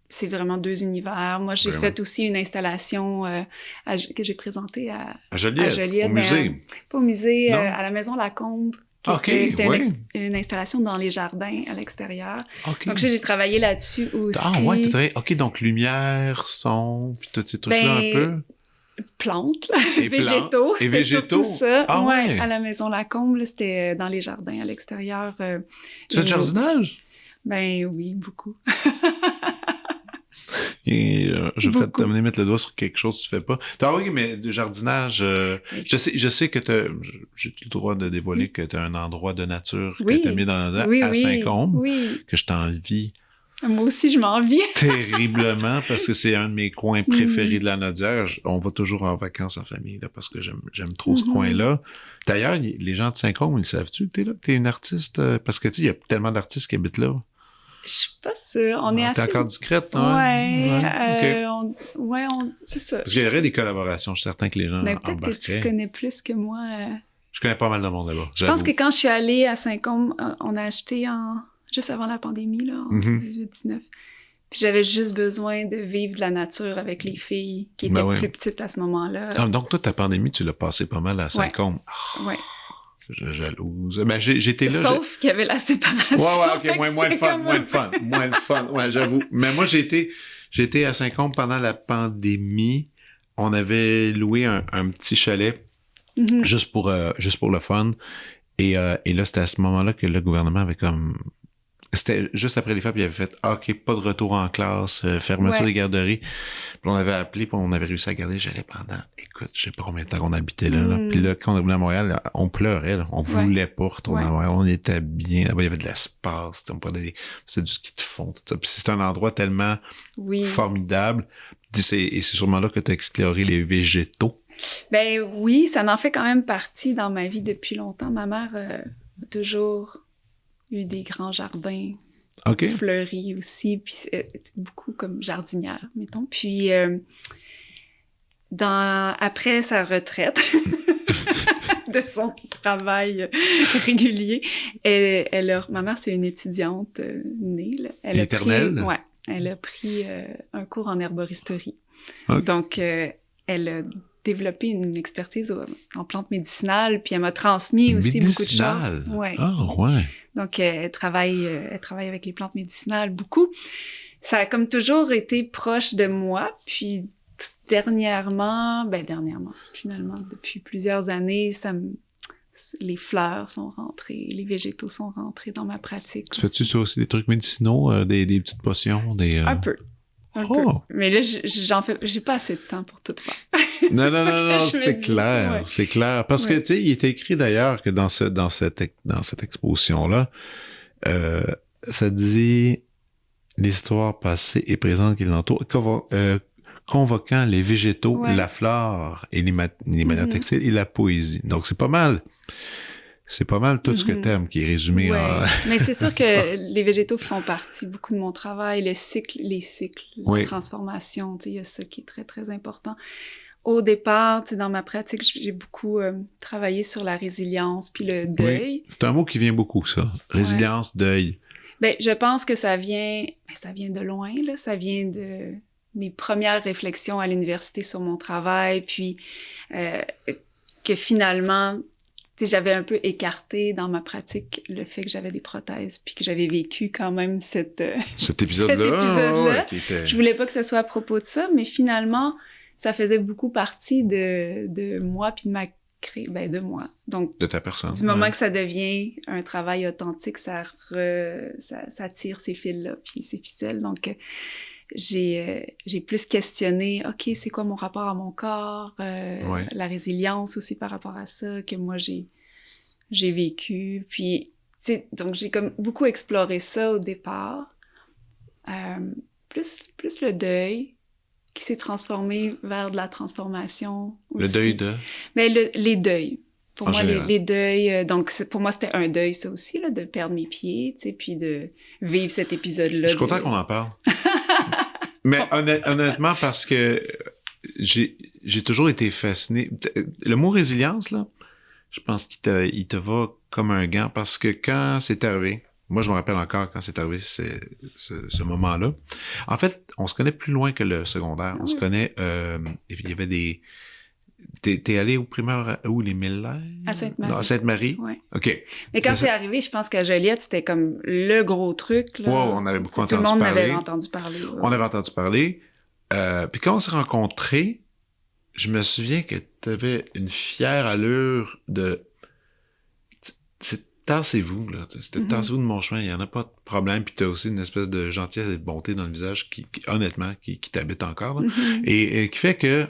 c'est vraiment 2 univers. Moi, j'ai fait aussi une installation que j'ai présentée à Joliette. Au musée. Pas au musée, à la Maison Lacombe. C'était une installation dans les jardins à l'extérieur. Donc, j'ai travaillé là-dessus aussi. Ah ouais, OK, donc lumière, son, puis tous ces trucs-là un peu. Plantes, végétaux. Et végétaux. Tout ça. Ah ouais, à la Maison Lacombe, là, c'était dans les jardins à l'extérieur. Tu fais du jardinage? Ben oui, beaucoup. Et, je vais peut-être t'amener mettre le doigt sur quelque chose que tu fais pas. Ah oui, mais de jardinage, je sais que j'ai le droit de dévoiler que tu as un endroit de nature que tu as mis dans la à Saint-Côme, que je t'envie. Moi aussi, je m'envie. Terriblement, parce que c'est un de mes coins préférés de la Nodière. On va toujours en vacances en famille, là, parce que j'aime trop ce coin-là. D'ailleurs, les gens de Saint-Côme, ils savent-tu que t'es là, que t'es une artiste? Parce que, tu sais, il y a tellement d'artistes qui habitent là. Je suis pas sûre. On est assez... T'es encore discrète, hein? Ouais, c'est ça. Parce qu'il y aurait des collaborations, je suis certain que les gens peut-être que tu connais plus que moi. Je connais pas mal de monde là-bas. Je pense que quand je suis allée à Saint-Côme, on a acheté juste avant la pandémie, là, en 18-19. Puis j'avais juste besoin de vivre de la nature avec les filles qui étaient plus petites à ce moment-là. Ah, donc toi, ta pandémie, tu l'as passée pas mal à Saint-Côme. Ouais. Je suis jalouse. Ben, j'étais là. Sauf qu'il y avait la séparation. Ouais, OK, moins le fun. Ouais, j'avoue. Mais moi, j'étais à Saint-Côme pendant la pandémie. On avait loué un petit chalet juste pour le fun. Et là, c'était à ce moment-là que le gouvernement avait comme... C'était juste après les fêtes, puis il avait fait OK, pas de retour en classe, fermeture des garderies. Puis on avait appelé, puis on avait réussi à garder. J'allais pendant, écoute, je sais pas combien de temps qu'on habitait là. Puis là, quand on est venu à Montréal, là, on pleurait, là. On voulait pas retourner à Montréal. On était bien. Là-bas, il y avait de l'espace. C'était du ski de fond. Tout ça. Puis c'est un endroit tellement formidable. Et c'est sûrement là que tu as exploré les végétaux. Ben oui, ça en fait quand même partie dans ma vie depuis longtemps. Ma mère a toujours eu des grands jardins fleuris aussi, puis beaucoup comme jardinière, mettons. Puis après sa retraite de son travail régulier, ma mère, c'est une étudiante née. Là. Elle a pris un cours en herboristerie. Donc, elle a développé une expertise en plantes médicinales, puis elle m'a transmis aussi beaucoup de choses. Ouais. Oh, ouais. Donc, elle travaille avec les plantes médicinales beaucoup. Ça a comme toujours été proche de moi, puis dernièrement, finalement, depuis plusieurs années, les fleurs sont rentrées, les végétaux sont rentrés dans ma pratique. Fais-tu ça aussi, des trucs médicinaux, des petites potions? Un peu. Mais là, j'ai pas assez de temps pour tout faire. Non, c'est clair, ouais. C'est clair. Parce que, tu sais, il est écrit d'ailleurs que dans cette exposition-là, ça dit l'histoire passée et présente qui l'entoure, convoquant les végétaux, la flore et les manières textiles et la poésie. Donc, c'est pas mal tout ce que t'aimes qui est résumé en... Mais c'est sûr que les végétaux font partie beaucoup de mon travail, les cycles, la transformation, tu sais, il y a ça qui est très, très important. Au départ, tu sais, dans ma pratique, j'ai beaucoup travaillé sur la résilience puis le deuil. Oui. C'est un mot qui vient beaucoup, ça. Résilience, deuil. Ben, je pense que ça vient de loin, là. Ça vient de mes premières réflexions à l'université sur mon travail, puis que finalement... j'avais un peu écarté dans ma pratique le fait que j'avais des prothèses puis que j'avais vécu quand même cet épisode-là. Je voulais pas que ce soit à propos de ça, mais finalement, ça faisait beaucoup partie de moi puis de moi. Donc, de ta personne. Du moment que ça devient un travail authentique, ça tire ces fils-là puis ces ficelles. Donc, j'ai plus questionné, OK, c'est quoi mon rapport à mon corps, la résilience aussi par rapport à ça, que moi j'ai vécu. Puis, tu sais, donc j'ai comme beaucoup exploré ça au départ. Plus le deuil qui s'est transformé vers de la transformation aussi. Le deuil de? Mais les deuils. Pour moi, les deuils... donc, pour moi, c'était un deuil, ça aussi, là, de perdre mes pieds, tu sais, puis de vivre cet épisode-là. Je suis content qu'on en parle. Mais honnêtement, parce que j'ai toujours été fasciné. Le mot résilience, là, je pense qu'il te va comme un gant, parce que quand c'est arrivé, moi, je me rappelle encore quand c'est arrivé ce moment-là. En fait, on se connaît plus loin que le secondaire. On se connaît... il y avait des... T'es allé au primaire où, les Mille-Lacs? À Sainte-Marie. Non, à Sainte-Marie? Oui. OK. Mais quand c'est arrivé, je pense qu'à Joliette, c'était comme le gros truc. Là. Wow, on avait beaucoup entendu parler. Tout le monde parler. avait entendu parler. Ouais. On avait entendu parler. Puis quand on s'est rencontrés, je me souviens que t'avais une fière allure de... Tassez-vous, là. C'était tassez-vous de mon chemin, il n'y en a pas de problème. Puis t'as aussi une espèce de gentillesse et de bonté dans le visage qui honnêtement, qui t'habite encore. Là. Et qui fait que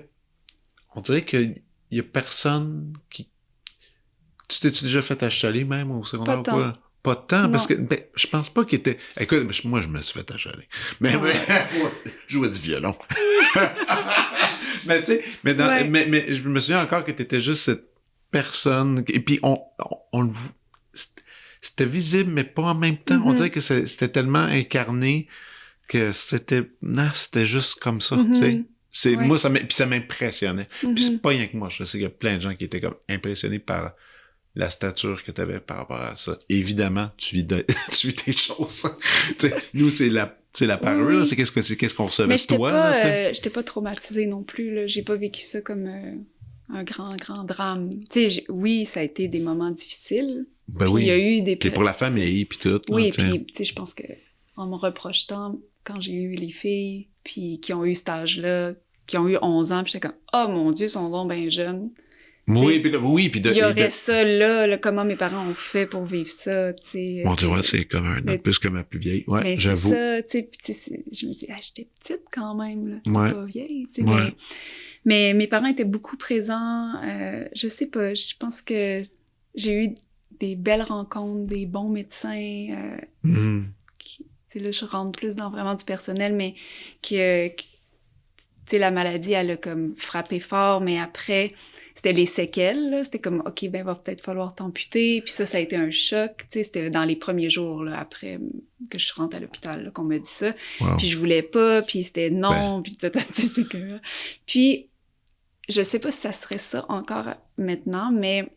on dirait qu'il y a personne qui... Tu t'es-tu déjà fait achaler même au secondaire ou quoi? Pas de temps, parce que je pense pas qu'il était... Écoute, moi, je me suis fait achaler. Mais je jouais du violon. Mais tu sais, mais je me souviens encore que t'étais juste cette personne... Et puis, on le... C'était visible, mais pas en même temps. On dirait que c'était tellement incarné que c'était juste comme ça, tu sais. Moi, ça m'impressionnait. Puis c'est pas rien que moi. Je sais qu'il y a plein de gens qui étaient comme impressionnés par la stature que tu avais par rapport à ça. Évidemment, tu vis des choses. Nous, c'est la parure, c'est qu'est-ce qu'on recevait de toi. Mais j'étais pas traumatisée non plus. Là. J'ai pas vécu ça comme un grand drame. Oui, ça a été des moments difficiles. Ben puis oui. Il y a eu des... Puis pour la famille, puis tout. Oui, puis je pense que en me reprochant, quand j'ai eu les filles, puis qui ont eu cet âge-là, qui ont eu 11 ans, puis j'étais comme « Oh mon Dieu, ils sont donc bien jeunes. » Oui, puis il y aurait ça là, comment mes parents ont fait pour vivre ça, tu sais. Bon, tu vois, c'est comme un peu comme ma plus vieille. Ouais, j'avoue. C'est ça, tu sais, je me dis, j'étais petite quand même, là, pas vieille, tu sais. Ouais. Mais mes parents étaient beaucoup présents. Je sais pas, je pense que j'ai eu des belles rencontres, des bons médecins. Tu sais, là, je rentre plus dans vraiment du personnel, mais tu sais, la maladie, elle a comme frappé fort, mais après... C'était les séquelles, là. C'était comme, OK, ben, va peut-être falloir t'amputer. Puis ça a été un choc. Tu sais, c'était dans les premiers jours, là, après que je rentre à l'hôpital, là, qu'on me dit ça. Wow. Puis je voulais pas, puis c'était non, puis c'est que... Puis, je sais pas si ça serait ça encore maintenant, mais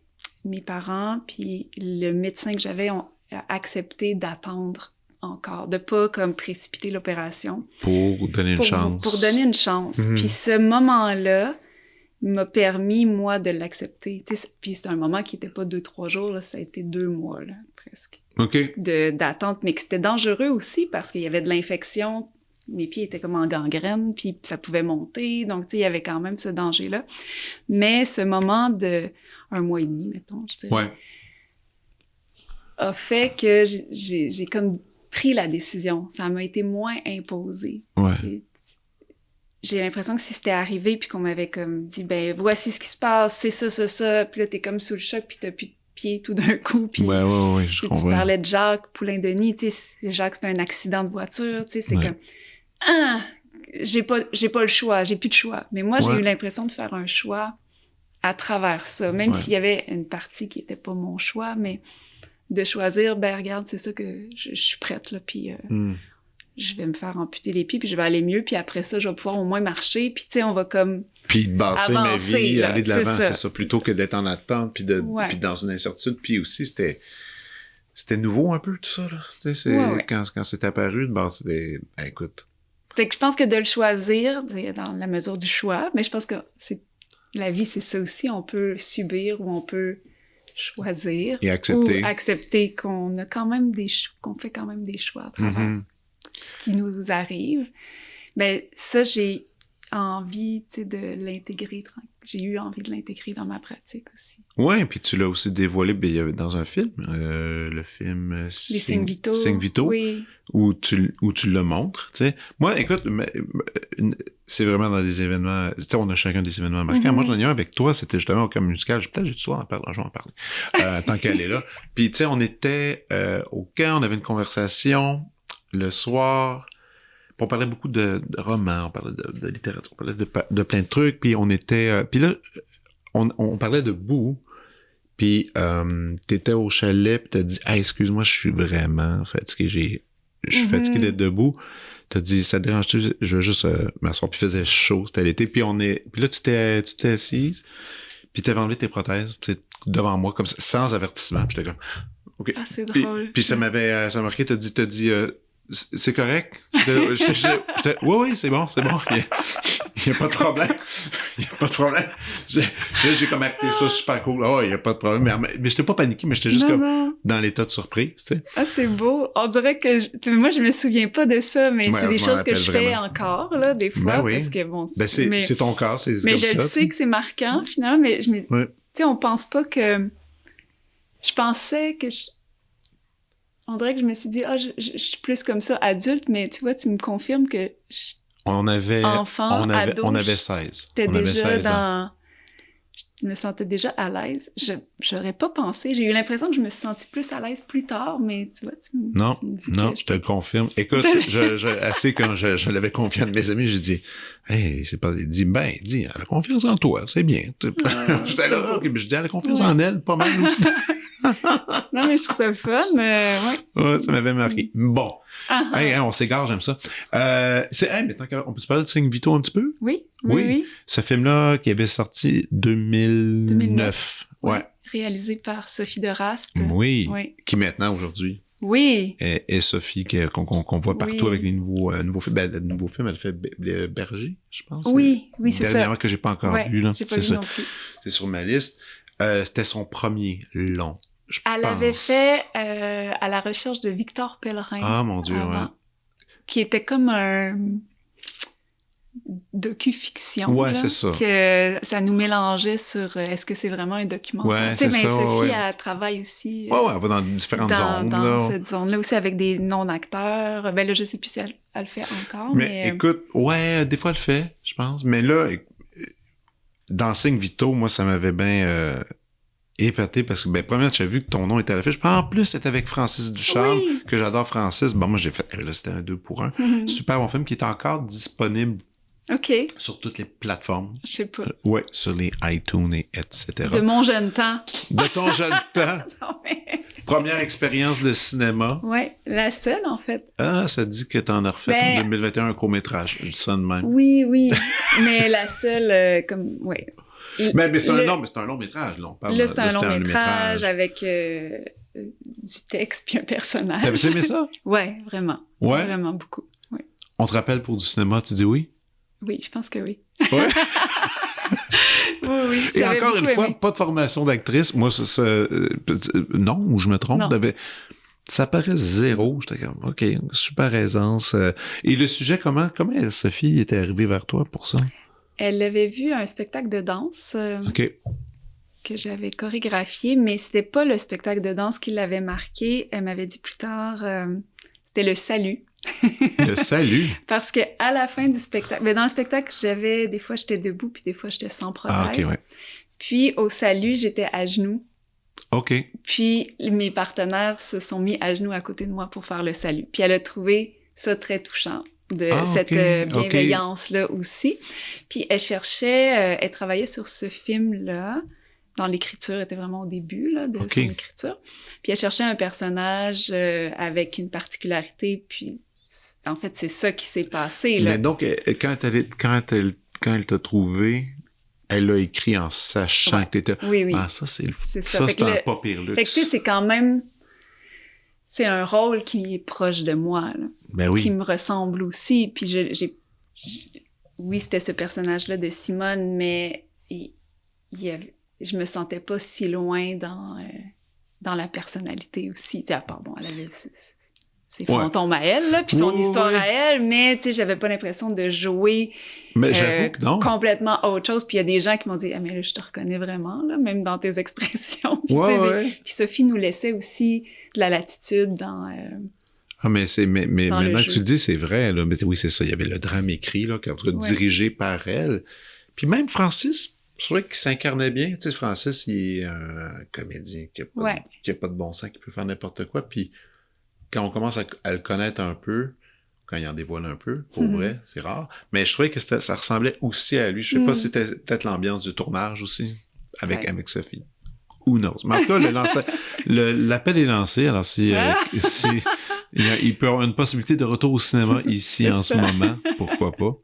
mes parents, puis le médecin que j'avais ont accepté d'attendre encore, de pas comme précipiter l'opération. Pour donner une chance. Pour donner une chance. Puis ce moment-là, m'a permis, moi, de l'accepter. Puis c'est un moment qui n'était pas 2-3 jours, là, ça a été 2 mois, là, presque. OK. D'attente, mais que c'était dangereux aussi parce qu'il y avait de l'infection. Mes pieds étaient comme en gangrène, puis ça pouvait monter. Donc, tu sais, il y avait quand même ce danger-là. Mais ce moment de 1 mois et demi, mettons, je dirais, a fait que j'ai comme pris la décision. Ça m'a été moins imposé. Ouais. J'ai l'impression que si c'était arrivé puis qu'on m'avait comme dit, ben voici ce qui se passe, c'est ça, puis là t'es comme sous le choc puis t'as plus de pied tout d'un coup, puis ouais, je comprends. Tu parlais de Jacques Poulain-Denis, tu sais, Jacques c'était un accident de voiture, tu sais, c'est comme j'ai pas le choix, j'ai plus de choix. Mais moi j'ai eu l'impression de faire un choix à travers ça, même s'il y avait une partie qui était pas mon choix, mais de choisir, ben regarde, c'est ça que je suis prête là, puis je vais me faire amputer les pieds, puis je vais aller mieux, puis après ça, je vais pouvoir au moins marcher, puis tu sais, on va comme puis bâtir avancer, ma vie, là, aller de l'avant, c'est ça, plutôt que d'être en attente, puis puis dans une incertitude, puis aussi, c'était nouveau un peu, tout ça, là. Tu sais, quand c'est apparu, c'était... écoute... Fait que je pense que de le choisir, dans la mesure du choix, mais je pense que la vie, c'est ça aussi, on peut subir ou on peut choisir. Et accepter. Ou accepter qu'on a quand même qu'on fait quand même des choix à travers ce qui nous arrive. Ben ça, j'ai envie, tu sais, de l'intégrer. J'ai eu envie de l'intégrer dans ma pratique aussi. Ouais, puis tu l'as aussi dévoilé dans un film, le film Les Signes Vitaux. Signes Vitaux, oui. où tu le montres, tu sais. Moi, écoute, c'est vraiment dans des événements, tu sais, on a chacun des événements marquants. Moi, j'en ai un avec toi, c'était justement au camp musical. Peut-être j'ai du soir en parler, je vais en parler, tant qu'elle est là. Puis, tu sais, on était au camp, on avait une conversation le soir. On parlait beaucoup de romans, on parlait de littérature, on parlait de plein de trucs, puis on était... puis là, on parlait de boue, puis t'étais au chalet, puis t'as dit « Hey, excuse-moi, je suis vraiment fatigué, je suis fatigué d'être debout. » T'as dit « Ça te dérange-tu? Je veux juste m'asseoir. » Puis il faisait chaud, c'était l'été, puis là, tu t'es assise, puis t'avais enlevé tes prothèses, tu sais, devant moi, comme ça, sans avertissement, puis j'étais comme... OK. Ah, c'est drôle. Puis ça m'a marqué, t'as dit, c'est correct? Oui, c'est bon. Il n'y a pas de problème. Il n'y a pas de problème. J'ai comme acté ça super cool. Il n'y a pas de problème. Mais j'étais pas paniqué, mais j'étais juste dans l'état de surprise, tu sais. Ah, c'est beau. On dirait que moi, je me souviens pas de ça, mais c'est des choses que je fais encore, là, des fois. Ben oui. Parce que bon, c'est ton corps, c'est mais comme ça. Mais je sais que c'est marquant, finalement, mais tu sais, on pense pas que... Je pensais que... On dirait que je me suis dit, je suis plus comme ça, adulte, mais tu vois, tu me confirmes que on avait 16. J'étais déjà 16 ans. Je me sentais déjà à l'aise. J'aurais pas pensé. J'ai eu l'impression que je me suis sentie plus à l'aise plus tard, mais tu vois, tu me dis non, je te le confirme. Écoute, assez quand je l'avais confié à mes amis, j'ai dit, hey, c'est pas, dis, elle a confiance en toi, c'est bien. J'étais là, okay, je dis, elle a confiance en elle, pas mal aussi. Non, mais je trouve ça le fun, Ouais, ça m'avait marqué. Bon. Hey, on s'égare, j'aime ça. Maintenant, on peut se parler de Signe Vito un petit peu? Oui. Ce film-là qui avait sorti 2009. Ouais. Réalisé par Sophie de Raspe. Oui. Qui maintenant, aujourd'hui. Oui. Et Sophie qu'on voit partout avec les nouveaux films. Le nouveau film, elle fait Berger, je pense. Oui, c'est ça. Dernièrement que j'ai pas encore vu, là. J'ai pas vu non plus. C'est sur ma liste. C'était son premier long. Elle avait fait À la recherche de Victor Pellerin. Ah, mon Dieu, ouais. Qui était comme un docu-fiction. Ouais, c'est ça. Que ça nous mélangeait sur est-ce que c'est vraiment un documentaire. Ouais, c'est ça. Sophie, elle travaille aussi. Elle va dans différentes zones. Dans cette zone-là aussi, avec des non-acteurs. Ben là, je sais plus si elle le fait encore. Mais écoute, des fois, elle le fait, je pense. Mais là, dans Signe Vito, moi, ça m'avait bien épaté parce que, premièrement, tu as vu que ton nom était à l'affiche. En plus, c'était avec Francis Ducharme, que j'adore Francis. Bon, moi, j'ai fait, là, c'était un 2 pour 1. Super bon film qui est encore disponible sur toutes les plateformes. Je sais pas. Ouais, sur les iTunes et etc. De mon jeune temps. De ton jeune temps. Non, mais... Première expérience de cinéma. Ouais, la seule, en fait. Ah, ça dit que t'en as refait en 2021 un court-métrage. Je dis ça de même. Oui, mais la seule, Mais c'est un long métrage, là. Là, c'est un long métrage avec du texte puis un personnage. T'avais aimé ça? Ouais, vraiment. Ouais? Vraiment beaucoup. Ouais. On te rappelle pour du cinéma, tu dis oui? Oui, je pense que oui. Ouais? Oui. Et encore une fois, pas de formation d'actrice. Moi, non, ou je me trompe. Ça paraît zéro. J'étais comme, OK, super aisance. Et le sujet, comment Sophie était arrivée vers toi pour ça? Elle avait vu un spectacle de danse que j'avais chorégraphié, mais c'était pas le spectacle de danse qui l'avait marqué. Elle m'avait dit plus tard, c'était le salut. Le salut? Parce que à la fin du spectacle, dans le spectacle, des fois j'étais debout, puis des fois j'étais sans prothèse. Ah, OK, ouais. Puis au salut, j'étais à genoux. OK. Puis mes partenaires se sont mis à genoux à côté de moi pour faire le salut. Puis elle a trouvé ça très touchant. Cette bienveillance-là aussi. Puis elle travaillait sur ce film-là. Dans l'écriture, elle était vraiment au début de son écriture. Puis elle cherchait un personnage avec une particularité, puis en fait, c'est ça qui s'est passé. Là. Mais donc, quand elle t'a trouvé, elle l'a écrit en sachant que t'étais... Oui. Ah, ça, c'est ça. C'est un pas pire luxe. Fait que tu sais, c'est quand même... C'est un rôle qui est proche de moi, là, qui me ressemble aussi. Puis oui, c'était ce personnage-là de Simone, mais je me sentais pas si loin dans la personnalité aussi. Elle avait ses fantômes à elle, là, puis son histoire à elle, mais tu sais, j'avais pas l'impression de jouer j'avoue que non. Complètement autre chose. Puis il y a des gens qui m'ont dit « Ah, mais là, je te reconnais vraiment, là, même dans tes expressions. » Puis Sophie nous laissait aussi de la latitude dans... mais maintenant que tu le dis, c'est vrai, là. Mais oui, c'est ça. Il y avait le drame écrit, là, en tout cas, dirigé par elle. Puis même Francis, je trouvais qu'il s'incarnait bien. Tu sais, Francis, il est un comédien qui a pas de bon sens, qui peut faire n'importe quoi. Puis quand on commence à le connaître un peu, quand il en dévoile un peu, pour vrai, c'est rare. Mais je trouvais que ça ressemblait aussi à lui. Je sais pas si c'était peut-être l'ambiance du tournage aussi, avec Sophie. Who knows? Mais en tout cas, l'appel est lancé. Alors, il peut y avoir une possibilité de retour au cinéma ici en ce moment, pourquoi pas.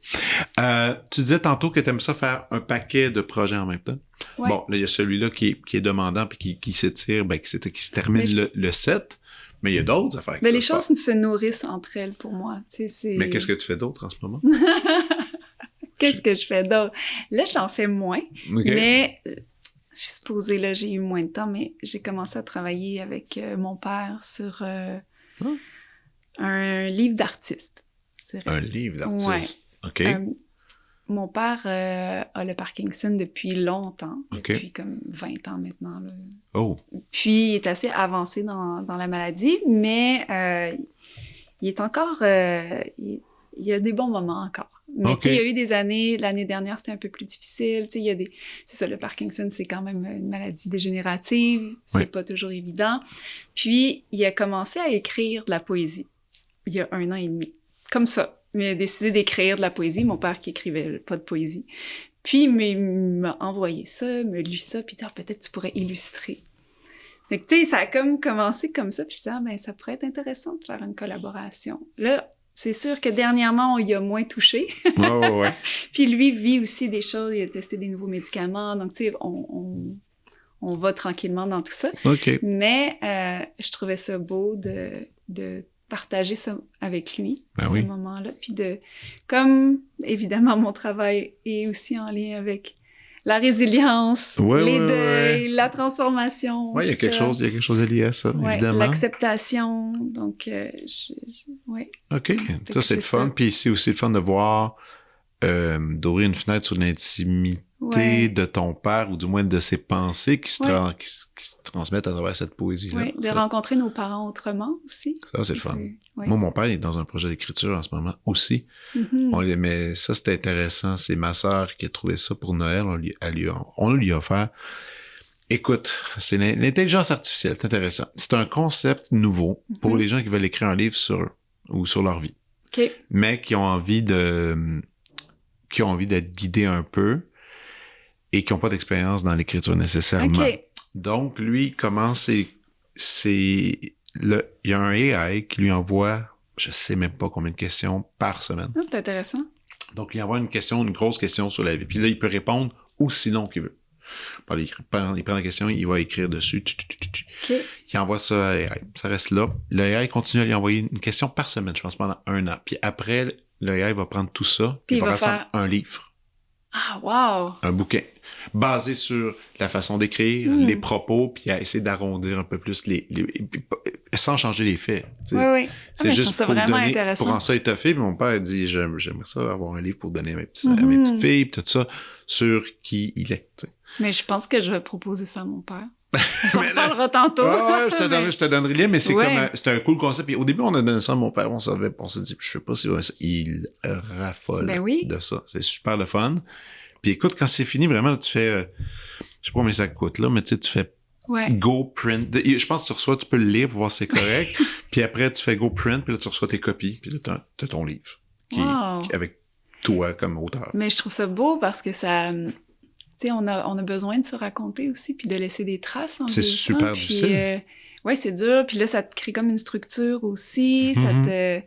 Tu disais tantôt que tu aimes ça faire un paquet de projets en même temps. Ouais. Bon, là, il y a celui-là qui est demandant puis qui s'étire, qui se termine le 7. Mais il y a d'autres affaires. Les choses se nourrissent entre elles pour moi. Mais qu'est-ce que tu fais d'autre en ce moment? Qu'est-ce que je fais d'autre? Là, j'en fais moins. Okay. Mais je suis supposée, là, j'ai eu moins de temps, mais j'ai commencé à travailler avec mon père sur un livre d'artiste. Un livre d'artiste? Ouais. OK. Mon père a le Parkinson depuis longtemps, depuis comme 20 ans maintenant. Là. Oh! Puis, il est assez avancé dans la maladie, mais il est encore... il y a des bons moments encore. Mais tu sais, il y a eu des années, l'année dernière, c'était un peu plus difficile. Tu sais, il y a des... C'est ça, le Parkinson, c'est quand même une maladie dégénérative. C'est pas toujours évident. Puis, il a commencé à écrire de la poésie il y a 1 an et demi. Comme ça. Mais il a décidé d'écrire de la poésie. Mon père qui écrivait pas de poésie. Puis, il m'a envoyé ça, me lu ça, puis dit « peut-être tu pourrais illustrer ». Fait que, tu sais, ça a comme commencé comme ça, puis je disais « ça pourrait être intéressant de faire une collaboration ». Là, c'est sûr que dernièrement, on y a moins touché. Ouais. Puis lui vit aussi des choses, il a testé des nouveaux médicaments, donc tu sais, on va tranquillement dans tout ça. OK. Mais je trouvais ça beau de partager ça avec lui, ce moment-là. Puis comme évidemment mon travail est aussi en lien avec la résilience, les deuils, la transformation. Oui, il y a quelque chose de lié à ça, évidemment. L'acceptation, donc OK, ça c'est le fun. Puis c'est aussi le fun de voir, d'ouvrir une fenêtre sur l'intimité de ton père, ou du moins de ses pensées qui se transmettent à travers cette poésie-là. Oui, de rencontrer nos parents autrement aussi. Ça, c'est le fun. Moi, mon père est dans un projet d'écriture en ce moment aussi. Mais ça, c'était intéressant. C'est ma sœur qui a trouvé ça pour Noël. On lui a offert. Écoute, c'est l'intelligence artificielle. C'est intéressant. C'est un concept nouveau pour les gens qui veulent écrire un livre sur leur vie. Mais qui ont envie d'être guidés un peu et qui n'ont pas d'expérience dans l'écriture nécessairement. Donc, lui, comment il y a un AI qui lui envoie, je sais même pas combien de questions par semaine. C'est intéressant. Donc, il envoie une grosse question sur la vie. Puis là, il peut répondre aussi long qu'il veut. Il prend la question, il va écrire dessus. Il envoie ça à l'AI. Ça reste là. Le AI continue à lui envoyer une question par semaine, je pense, pendant 1 an. Puis après, le AI va prendre tout ça, puis il va faire un livre. Ah, wow! Un bouquin basé sur la façon d'écrire, les propos, puis à essayer d'arrondir un peu plus sans changer les faits. Oui. C'est juste pour donner, pour en ça étoffer. Puis mon père a dit, j'aimerais ça avoir un livre pour donner à mes petites filles, puis tout ça, sur qui il est. T'sais. Mais je pense que je vais proposer ça à mon père. On s'en reparlera tantôt. Je te donnerai le lien, mais c'est un cool concept. Puis au début, on a donné ça à mon père, on s'est dit, je sais pas si il raffole de ça. C'est super le fun. Puis écoute, quand c'est fini, vraiment, tu fais, je sais pas combien ça coûte, là, mais tu sais, tu fais go print. Je pense que tu peux le lire pour voir si c'est correct. Puis après, tu fais go print, puis là, tu reçois tes copies, puis là, t'as ton livre. Qui avec toi comme auteur. Mais je trouve ça beau parce que ça... Tu sais, on a besoin de se raconter aussi, puis de laisser des traces en C'est super difficile. C'est dur. Puis là, ça te crée comme une structure aussi. Ça te...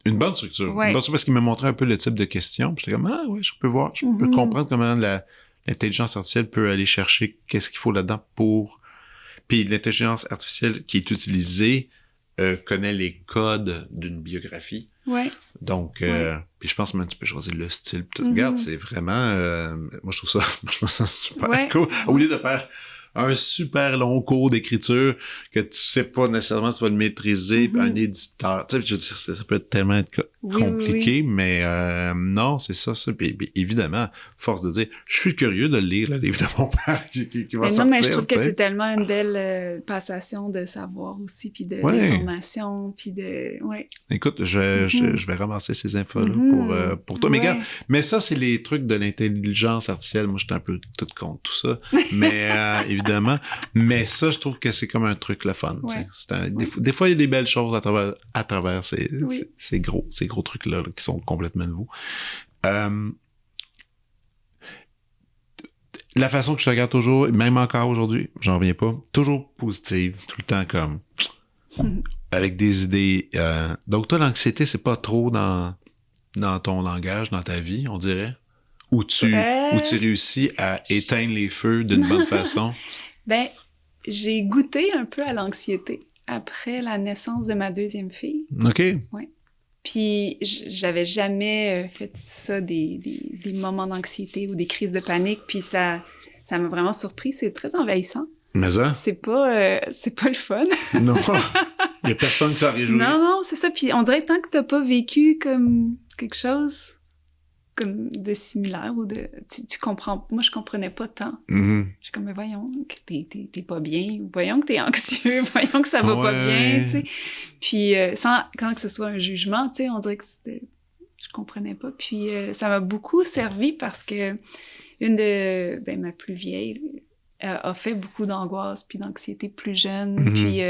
Une bonne structure. Une bonne structure parce qu'il m'a montré un peu le type de questions. Puis j'étais comme, je peux voir. Je peux comprendre comment l'intelligence artificielle peut aller chercher qu'est-ce qu'il faut là-dedans pour... Puis l'intelligence artificielle qui est utilisée connaît les codes d'une biographie. Donc, puis je pense même que tu peux choisir le style. Regarde, c'est vraiment... moi, je trouve ça super cool. Au lieu de faire un super long cours d'écriture que tu sais pas nécessairement si tu vas le maîtriser, un éditeur. Tu sais, je veux dire, ça peut tellement être compliqué, mais non, c'est ça. Puis évidemment, force de dire, je suis curieux de lire le livre de mon père qui va sortir. Non, mais je trouve que c'est tellement une belle passation de savoir aussi, puis d'information, puis de... Écoute, je vais ramasser ces infos-là pour toi. Mais regarde, mais ça, c'est les trucs de l'intelligence artificielle. Moi, j'étais un peu tout contre tout ça. Mais évidemment, mais ça, je trouve que c'est comme un truc le fun. Des fois, il y a des belles choses à travers ces gros trucs-là qui sont complètement nouveaux. La façon que je te regarde toujours, même encore aujourd'hui, j'en reviens pas, toujours positive, tout le temps comme avec des idées. Donc toi, l'anxiété, c'est pas trop dans ton langage, dans ta vie, on dirait? Où tu réussis à éteindre les feux d'une bonne façon? Ben, j'ai goûté un peu à l'anxiété après la naissance de ma deuxième fille. OK. Oui. Puis, j'avais jamais fait ça, des moments d'anxiété ou des crises de panique. Puis, ça m'a vraiment surpris. C'est très envahissant. Mais ça? C'est pas le fun. Non. Il y a personne qui s'en réjouit. Non, c'est ça. Puis, on dirait tant que t'as pas vécu comme quelque chose comme de similaire ou de... Tu comprends... Moi, je comprenais pas tant. Mm-hmm. Je suis comme, mais voyons que t'es pas bien, voyons que t'es anxieux, voyons que ça va pas bien, tu sais. Puis, sans que ce soit un jugement, tu sais, on dirait que je comprenais pas. Puis, ça m'a beaucoup servi parce que ma plus vieille a fait beaucoup d'angoisse puis d'anxiété plus jeune. Mm-hmm. Puis,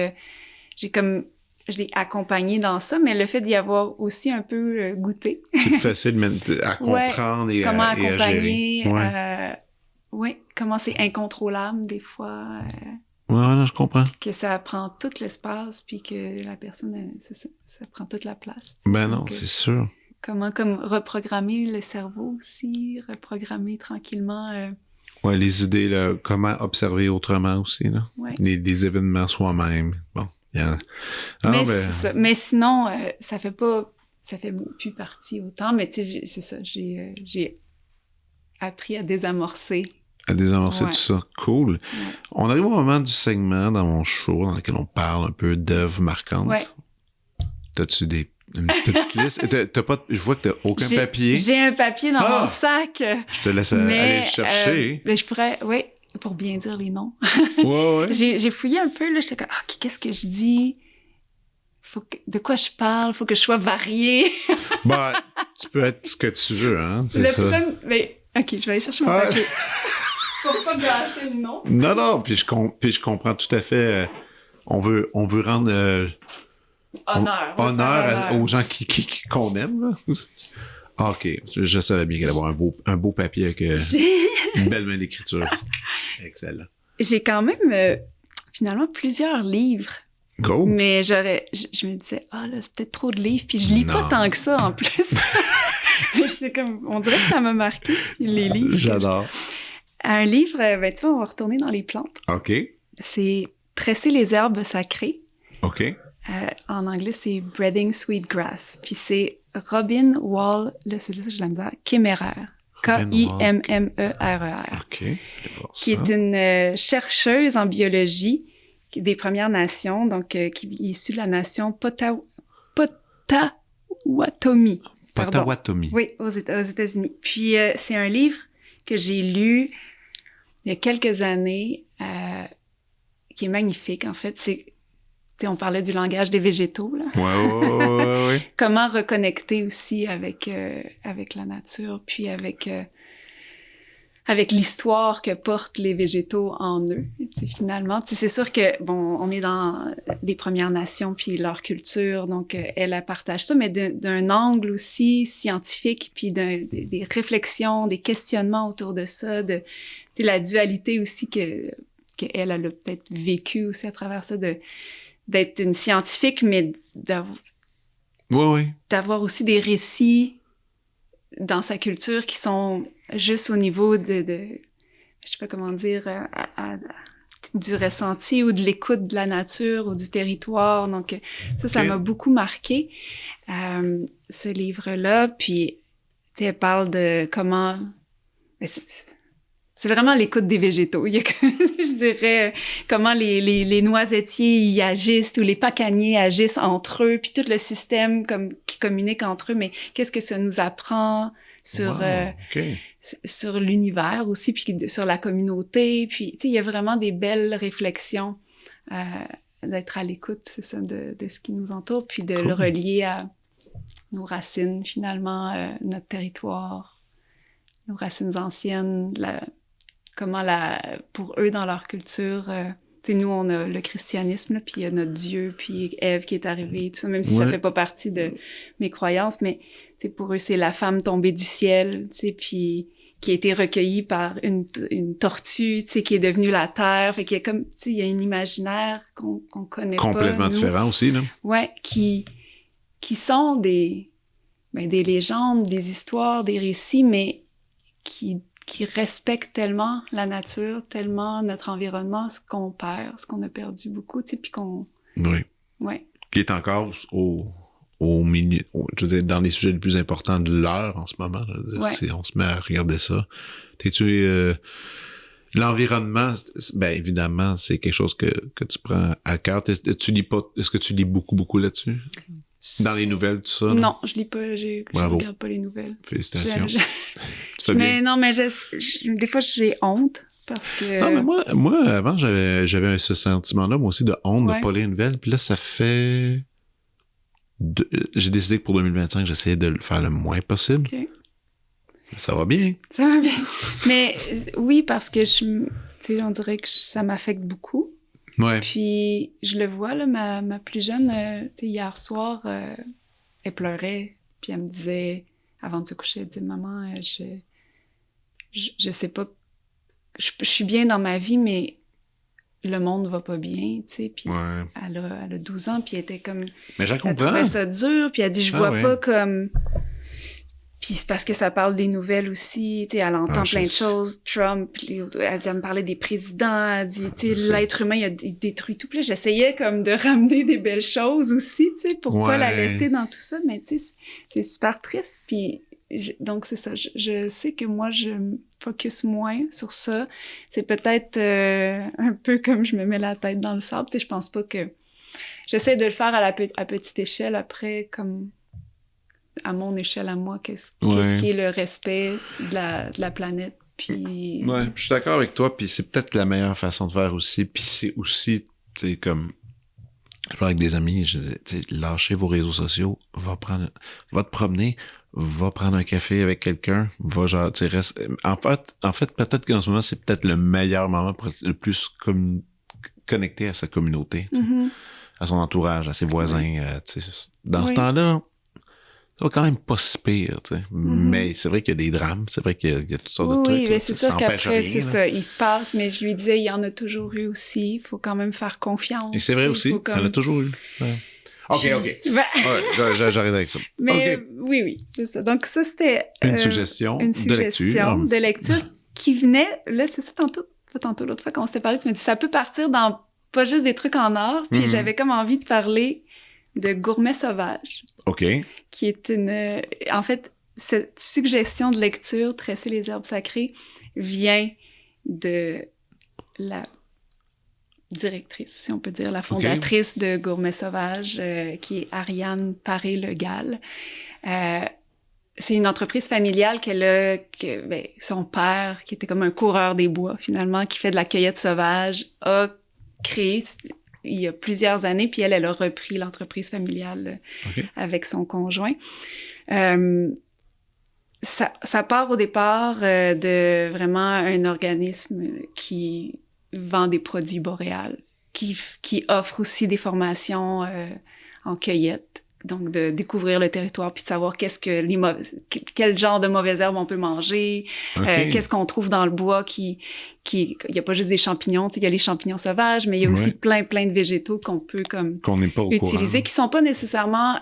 je l'ai accompagnée dans ça, mais le fait d'y avoir aussi un peu goûté. C'est plus facile à comprendre et à gérer. Comment c'est incontrôlable des fois. Non, je comprends. Que ça prend tout l'espace, puis que la personne, ça prend toute la place. Ben non, c'est sûr. Comment reprogrammer le cerveau aussi, reprogrammer tranquillement... Ouais, les idées, là, comment observer autrement aussi, là. Ouais. Des événements soi-même. Bon. Mais sinon, ça fait plus partie autant, mais tu sais, c'est ça, j'ai appris à désamorcer. Tout ça. Cool. Ouais. On arrive au moment du segment dans mon show dans lequel on parle un peu d'œuvres marquantes. Ouais. T'as-tu une petite liste? Je vois que t'as aucun papier. J'ai un papier dans mon sac. Je te laisse aller le chercher. Je pourrais, oui. Pour bien dire les noms. Ouais. J'ai fouillé un peu, là, j'étais comme, OK, qu'est-ce que je dis? De quoi je parle? Faut que je sois variée. Ben, tu peux être ce que tu veux, hein, c'est ça. Mais, OK, je vais aller chercher mon papier. Pour pas gâcher le nom. Non, puis je comprends tout à fait. On veut rendre honneur aux gens qu'on aime, là. OK, je savais bien qu'elle allait avoir un beau papier avec une belle main d'écriture. Excellent. J'ai quand même, finalement, plusieurs livres. Go! Mais je me disais, là, c'est peut-être trop de livres, puis je lis pas tant que ça, en plus. Mais on dirait que ça m'a marqué, les livres. J'adore. Un livre, tu vois, on va retourner dans les plantes. OK. C'est « Tresser les herbes sacrées ». OK. En anglais, c'est « Breeding Sweetgrass ». Puis c'est Robin Wall, là, c'est là que j'ai la misère, Kimmerer. Kimmerer. OK. Qui est une chercheuse en biologie des Premières Nations, donc qui est issue de la nation Potawatomi. Potawatomi. Oui, aux États-Unis. Puis c'est un livre que j'ai lu il y a quelques années, qui est magnifique, en fait. On parlait du langage des végétaux, là. Ouais. Comment reconnecter aussi avec la nature, puis avec l'histoire que portent les végétaux en eux. Finalement, c'est sûr que, on est dans les Premières Nations, puis leur culture, donc elle partage ça, mais d'un angle aussi scientifique, puis des réflexions, des questionnements autour de ça, de la dualité aussi qu'elle a peut-être vécu aussi à travers ça, d'être une scientifique, mais d'avoir aussi des récits dans sa culture qui sont juste au niveau de je sais pas comment dire, du ressenti ou de l'écoute de la nature ou du territoire. Donc ça m'a beaucoup marqué, ce livre-là. Puis, elle parle de comment... C'est vraiment l'écoute des végétaux. Il y a, je dirais, comment les noisettiers y agissent ou les pacaniers agissent entre eux, puis tout le système qui communique entre eux. Mais qu'est-ce que ça nous apprend sur l'univers aussi, puis sur la communauté. Puis, il y a vraiment des belles réflexions d'être à l'écoute, c'est ça, de ce qui nous entoure, puis de le relier à nos racines, finalement, notre territoire, nos racines anciennes, comment pour eux, dans leur culture, nous, on a le christianisme, là, puis il y a notre Dieu, puis Ève qui est arrivée, tout ça, même si ça fait pas partie de mes croyances, mais pour eux, c'est la femme tombée du ciel, puis qui a été recueillie par une tortue, qui est devenue la terre. Fait qu'il y a il y a un imaginaire qu'on connaît complètement différent aussi, là. Ouais, qui sont des légendes, des histoires, des récits, mais qui respecte tellement la nature, tellement notre environnement, ce qu'on perd, ce qu'on a perdu beaucoup, tu sais, puis qu'on... Oui. Ouais. Qui est encore au milieu, je veux dire, dans les sujets les plus importants de l'heure en ce moment. Je veux dire, si on se met à regarder ça. L'environnement, ben évidemment, c'est quelque chose que tu prends à cœur. Est-ce que tu lis beaucoup là-dessus? Dans les nouvelles, tout ça? Non, je lis pas, je regarde pas les nouvelles. Félicitations. Tu fais mais bien. non, mais des fois, j'ai honte parce que... Non, mais moi avant, j'avais ce sentiment-là, moi aussi, de honte de pas lire les nouvelles. Puis là, ça fait... j'ai décidé que pour 2025, j'essayais de le faire le moins possible. Okay. Ça va bien. Ça va bien. Mais oui, parce que tu sais, on dirait que ça m'affecte beaucoup. Ouais. Puis je le vois, là, ma plus jeune, tu sais, hier soir, elle pleurait, puis elle me disait, avant de se coucher, elle disait, maman, je sais pas, je suis bien dans ma vie, mais le monde va pas bien, tu sais, puis elle a 12 ans, puis elle était comme... Mais j'en comprends. Elle trouvait ça dur, puis elle dit, je vois pas comme... Puis c'est parce que ça parle des nouvelles aussi, tu sais, elle entend plein de choses, Trump, elle me parlait des présidents, elle dit, tu sais, l'être humain, il a détruit tout. Puis là, j'essayais comme de ramener des belles choses aussi, tu sais, pour pas la laisser dans tout ça, mais tu sais, c'est super triste. Puis donc c'est ça, je sais que moi, je me focus moins sur ça. C'est peut-être un peu comme je me mets la tête dans le sable, tu sais, je pense pas que... J'essaie de le faire à petite échelle après, comme... à mon échelle à moi, qu'est-ce qui est le respect de la planète, puis... Ouais, je suis d'accord avec toi, puis c'est peut-être la meilleure façon de faire aussi, puis c'est aussi, tu sais, comme... Je parle avec des amis, je dis, tu sais, lâchez vos réseaux sociaux, va te promener, va prendre un café avec quelqu'un, va genre, tu sais, reste... En fait, peut-être qu'en ce moment, c'est peut-être le meilleur moment pour être le plus connecté à sa communauté, tu sais, à son entourage, à ses voisins, tu sais. Dans ce temps-là, ça va quand même pas si pire, tu sais. Mais c'est vrai qu'il y a des drames, c'est vrai qu'il y a toutes sortes de trucs. Oui, mais c'est sûr qu'après, c'est là. ça, il se passe, mais je lui disais, il y en a toujours eu aussi, il faut quand même faire confiance. Et c'est vrai aussi, il y en a toujours eu. Ouais. OK. Ouais, j'arrête avec ça. Mais oui, c'est ça. Donc ça, c'était... Une suggestion de lecture qui venait, là, c'est ça, tantôt, l'autre fois qu'on s'était parlé, tu m'as dit, ça peut partir dans pas juste des trucs en or, puis j'avais comme envie de parler de Gourmet sauvage. OK. Qui est en fait, cette suggestion de lecture, Tresser les herbes sacrées, vient de la directrice, si on peut dire, la fondatrice de Gourmet sauvage, qui est Ariane Paré-Le Gall. C'est une entreprise familiale son père, qui était comme un coureur des bois, finalement, qui fait de la cueillette sauvage, a créé... il y a plusieurs années, puis elle a repris l'entreprise familiale avec son conjoint. Ça part au départ de vraiment un organisme qui vend des produits boréales, qui offre aussi des formations en cueillette, donc de découvrir le territoire puis de savoir quel genre de mauvaises herbes on peut manger, qu'est-ce qu'on trouve dans le bois il y a pas juste des champignons, il y a les champignons sauvages, mais il y a aussi plein de végétaux qu'on peut qu'on n'est pas utiliser, qui sont pas nécessairement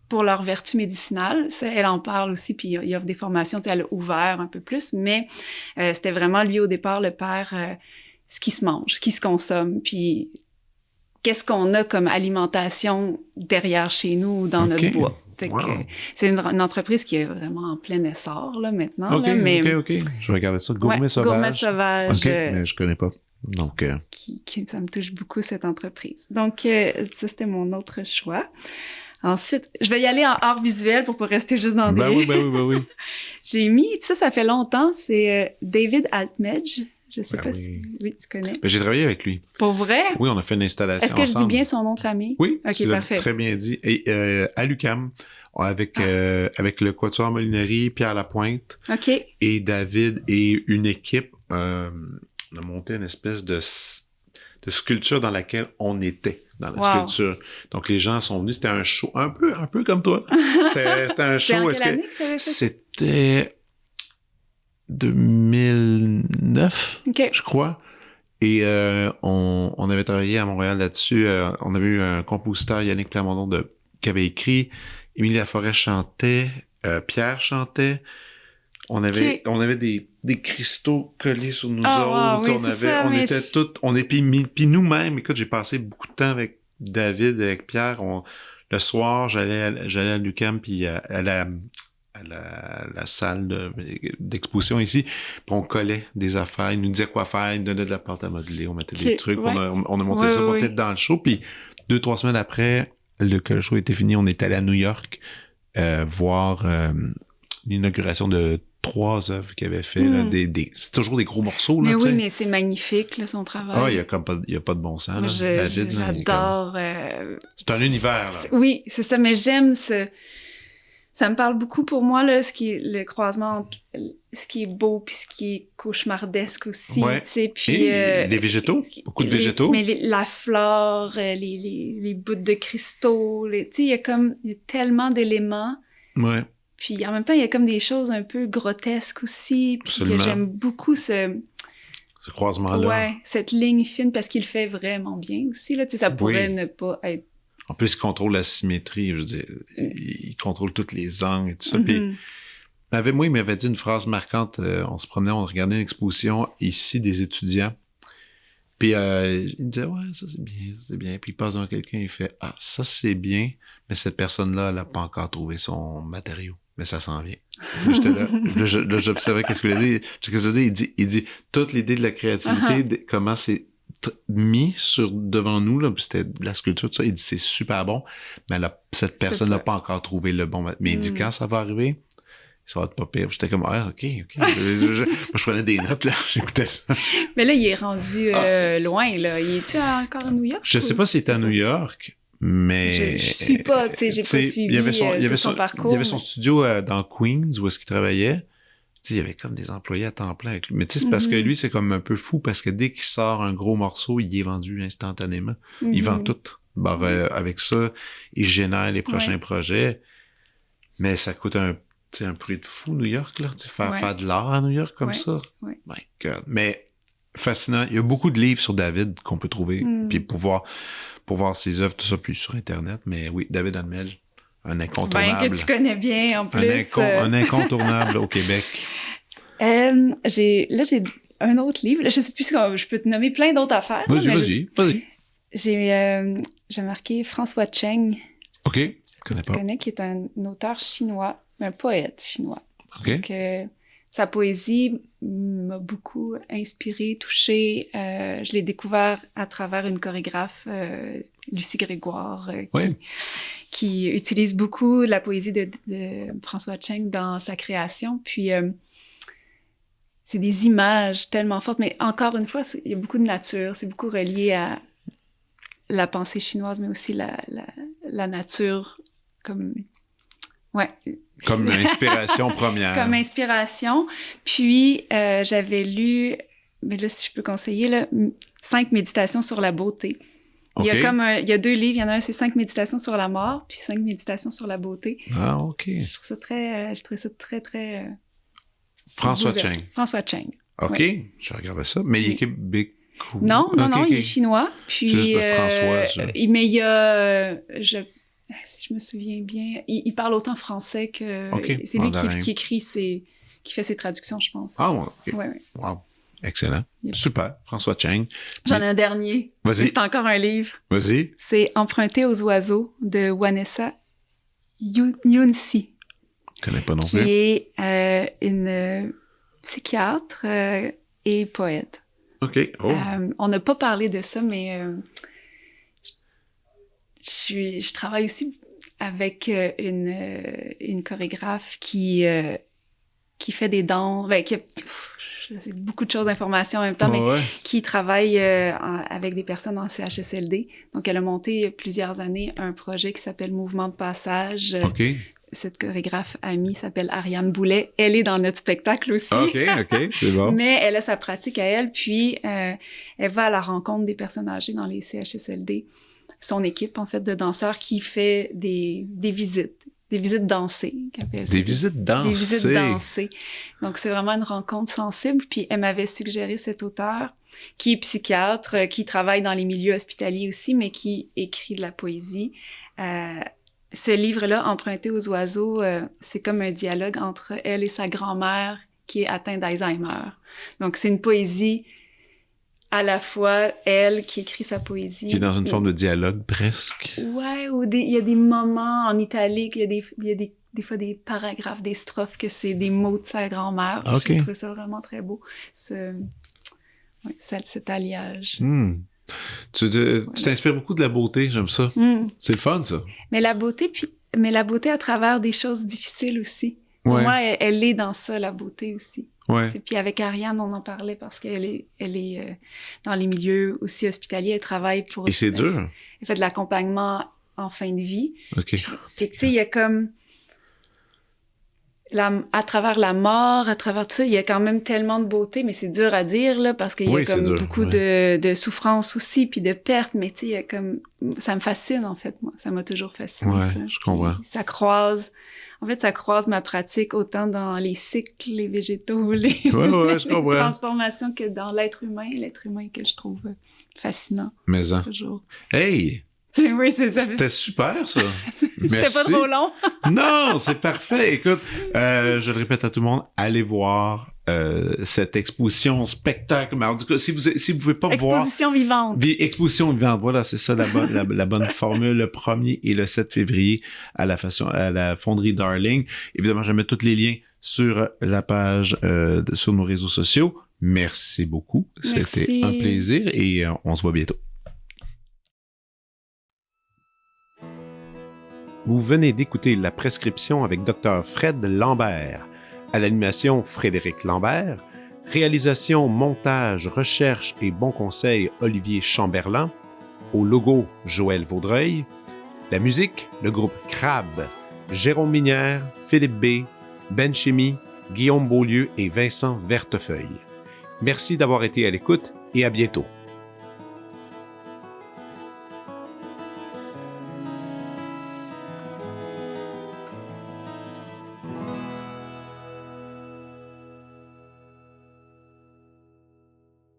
pour leur vertu médicinale. Ça, elle en parle aussi, puis il offre des formations, elle a ouvert un peu plus, mais c'était vraiment lui au départ, le père, ce qui se mange, ce qui se consomme, puis qu'est-ce qu'on a comme alimentation derrière chez nous, dans notre bois. C'est une entreprise qui est vraiment en plein essor, là, maintenant. OK. Je vais regarder ça. Gourmet sauvage. Gourmet sauvage. OK, mais je connais pas. Donc... ça me touche beaucoup, cette entreprise. Donc, ça, c'était mon autre choix. Ensuite, je vais y aller en art visuel pour pas rester juste dans des... oui. J'ai mis, puis ça fait longtemps, c'est David Altmedge. Je sais pas si... Oui, tu connais. Mais j'ai travaillé avec lui. Pour vrai? Oui, on a fait une installation ensemble. Est-ce que je dis bien son nom de famille? Oui, OK, parfait. Très bien dit. Et à l'UQAM, avec le Quatuor Molinari, Pierre Lapointe et David et une équipe, on a monté une espèce de sculpture dans laquelle on était dans la sculpture. Donc, les gens sont venus. C'était un show un peu comme toi. C'était un show. C'était 2009, je crois. Et on avait travaillé à Montréal là-dessus. On avait eu un compositeur, Yannick Plamondon, qui avait écrit. Émilie Laforêt chantait. Pierre chantait. On avait des cristaux collés sur nous autres. Oui, puis nous-mêmes, écoute, j'ai passé beaucoup de temps avec David, avec Pierre. Le soir, j'allais à l'UQAM puis à la salle d'exposition ici, puis on collait des affaires, il nous disait quoi faire, il nous donnait de la pâte à modeler, on mettait des trucs, on a monté ça pour peut-être dans le show, puis 2-3 semaines après que le show était fini, on est allé à New York voir l'inauguration de 3 œuvres qu'il avait fait, là, c'est toujours des gros morceaux. Là, mais mais c'est magnifique, là, son travail. Ah, il y a pas de bon sens. Là. David, j'adore. C'est un univers. Là. Oui, c'est ça, mais j'aime ça me parle beaucoup pour moi, là, ce qui est le croisement entre ce qui est beau puis ce qui est cauchemardesque aussi. Ouais. Tu sais, puis, et les végétaux, beaucoup de végétaux. Mais la flore, les bouts de cristaux, tu sais, il y a tellement d'éléments. Ouais. Puis en même temps, il y a comme des choses un peu grotesques aussi, puis Absolument. que j'aime beaucoup ce croisement-là. Ouais, cette ligne fine, parce qu'il le fait vraiment bien aussi, là, tu sais, ça pourrait ne pas être... En plus, il contrôle la symétrie, je veux dire, il contrôle tous les angles et tout ça. Puis, il m'avait dit une phrase marquante. On se promenait, on regardait une exposition ici des étudiants. Puis, il disait, ouais, ça c'est bien. Puis, il passe devant quelqu'un, il fait, ah, ça c'est bien, mais cette personne-là, elle n'a pas encore trouvé son matériau. Mais ça s'en vient. Puis j'étais là, j'observais qu'est-ce qu'il a dit. Qu'est-ce qu'il dit? Il dit, toute l'idée de la créativité, comment c'est mis devant nous, là, c'était de la sculpture, tout ça. Il dit, c'est super bon, mais cette personne n'a pas encore trouvé le bon matériau. Mais il dit, quand ça va arriver, ça va être pas pire. J'étais comme, ah, OK. Moi, je prenais des notes, là. J'écoutais ça. Mais là, il est rendu loin, là. Il est-tu encore à New York? Je sais pas s'il est à New York, mais... Je suis pas, tu sais, j'ai pas suivi son parcours. Il y avait son studio dans Queens, où est-ce qu'il travaillait. Tu sais, il y avait comme des employés à temps plein avec lui. Mais tu sais, c'est parce que lui, c'est comme un peu fou, parce que dès qu'il sort un gros morceau, il est vendu instantanément. Il vend tout. Avec ça, il génère les prochains projets. Mais ça coûte un prix de fou, New York, là. Faire de l'art à New York comme ça. Ouais. My God. Mais fascinant. Il y a beaucoup de livres sur David qu'on peut trouver, puis pour voir ses œuvres, tout ça, puis sur Internet. Mais oui, David Admej, un incontournable. Que tu connais bien, en plus. Un incontournable au Québec. J'ai un autre livre. Là, je sais plus si je peux te nommer plein d'autres affaires. Vas-y. J'ai marqué François Cheng. OK, je ne connais pas. Qui est un auteur chinois, un poète chinois. OK. Donc, sa poésie m'a beaucoup inspirée, touchée. Je l'ai découvert à travers une chorégraphe, Lucie Grégoire, qui utilise beaucoup la poésie de François Cheng dans sa création. Puis, c'est des images tellement fortes, mais encore une fois, il y a beaucoup de nature. C'est beaucoup relié à la pensée chinoise, mais aussi la nature comme... Ouais. Comme inspiration première. Comme inspiration. Puis, j'avais lu, mais là, si je peux conseiller, là, 5 méditations sur la beauté. Okay. Il y a 2 livres. Il y en a un, c'est 5 méditations sur la mort, puis 5 méditations sur la beauté. Ah, OK. Je trouve ça très, très... François Cheng. François Cheng. OK. Oui. Je regardais ça. Mais il est québécois. Non, il est chinois. Puis, c'est juste François, ça. Mais il y a... si je me souviens bien, il parle autant français que... Okay. C'est lui qui écrit qui fait ses traductions, je pense. Ah, OK. Ouais. Wow. Excellent. Yep. Super. François Cheng. J'en ai un dernier. Vas-y. C'est encore un livre. Vas-y. C'est Emprunté aux oiseaux de Vanessa Yunsi. Je connais pas non plus. Qui est une psychiatre et poète. OK. Oh. On n'a pas parlé de ça, mais je travaille aussi avec une chorégraphe qui fait des danses, c'est beaucoup de choses d'informations en même temps, mais qui travaille avec des personnes en CHSLD. Donc, elle a monté plusieurs années un projet qui s'appelle Mouvement de passage. OK. Cette chorégraphe amie s'appelle Ariane Boulet. Elle est dans notre spectacle aussi. OK, c'est bon. Mais elle a sa pratique à elle, puis elle va à la rencontre des personnes âgées dans les CHSLD. Son équipe, en fait, de danseurs qui fait des visites. Des visites dansées. Des visites dansées. Donc, c'est vraiment une rencontre sensible. Puis, elle m'avait suggéré cet auteur qui est psychiatre, qui travaille dans les milieux hospitaliers aussi, mais qui écrit de la poésie. ce livre-là, Emprunté aux oiseaux, c'est comme un dialogue entre elle et sa grand-mère qui est atteinte d'Alzheimer. Donc, c'est une poésie à la fois elle qui écrit sa poésie. Qui est dans une forme de dialogue presque. Ouais, il y a des moments en italique, il y a des fois des paragraphes, des strophes que c'est des mots de sa grand-mère. Okay. J'ai trouvé ça vraiment très beau, cet alliage. Tu t'inspires beaucoup de la beauté, j'aime ça. C'est le fun, ça. Mais la beauté à travers des choses difficiles aussi. Pour moi, elle est dans ça, la beauté aussi. Ouais. Puis avec Ariane, on en parlait parce qu'elle est dans les milieux aussi hospitaliers. Elle travaille pour... Et c'est dur. Elle fait de l'accompagnement en fin de vie. OK. Puis tu sais, il y a comme... à travers la mort, à travers tout ça, il y a quand même tellement de beauté, mais c'est dur à dire, là, parce qu'il y a comme beaucoup de souffrance aussi, puis de perte, mais tu sais, il y a comme... Ça me fascine, en fait, moi. Ça m'a toujours fasciné, ça. Je comprends. Puis ça croise ma pratique autant dans les cycles, les végétaux, les transformations que dans l'être humain que je trouve fascinant. Mais ça. Toujours. Hey! Oui, c'est ça. C'était super, ça. C'était pas trop long. Non, c'est parfait. Écoute, je le répète à tout le monde, allez voir cette exposition spectacle. Mais en tout cas, si vous pouvez pas Exposition vivante. Exposition vivante, voilà, c'est ça la bonne formule, le 1er et le 7 février à la fonderie Darling. Évidemment, je mets tous les liens sur la page sur nos réseaux sociaux. Merci beaucoup. C'était un plaisir et on se voit bientôt. Vous venez d'écouter La Prescription avec Dr. Fred Lambert. À l'animation, Frédéric Lambert. Réalisation, montage, recherche et bons conseils, Olivier Chamberlain. Au logo, Joël Vaudreuil. La musique, le groupe Crabe. Jérôme Minière, Philippe B., Ben Chimie, Guillaume Beaulieu et Vincent Vertefeuille. Merci d'avoir été à l'écoute et à bientôt.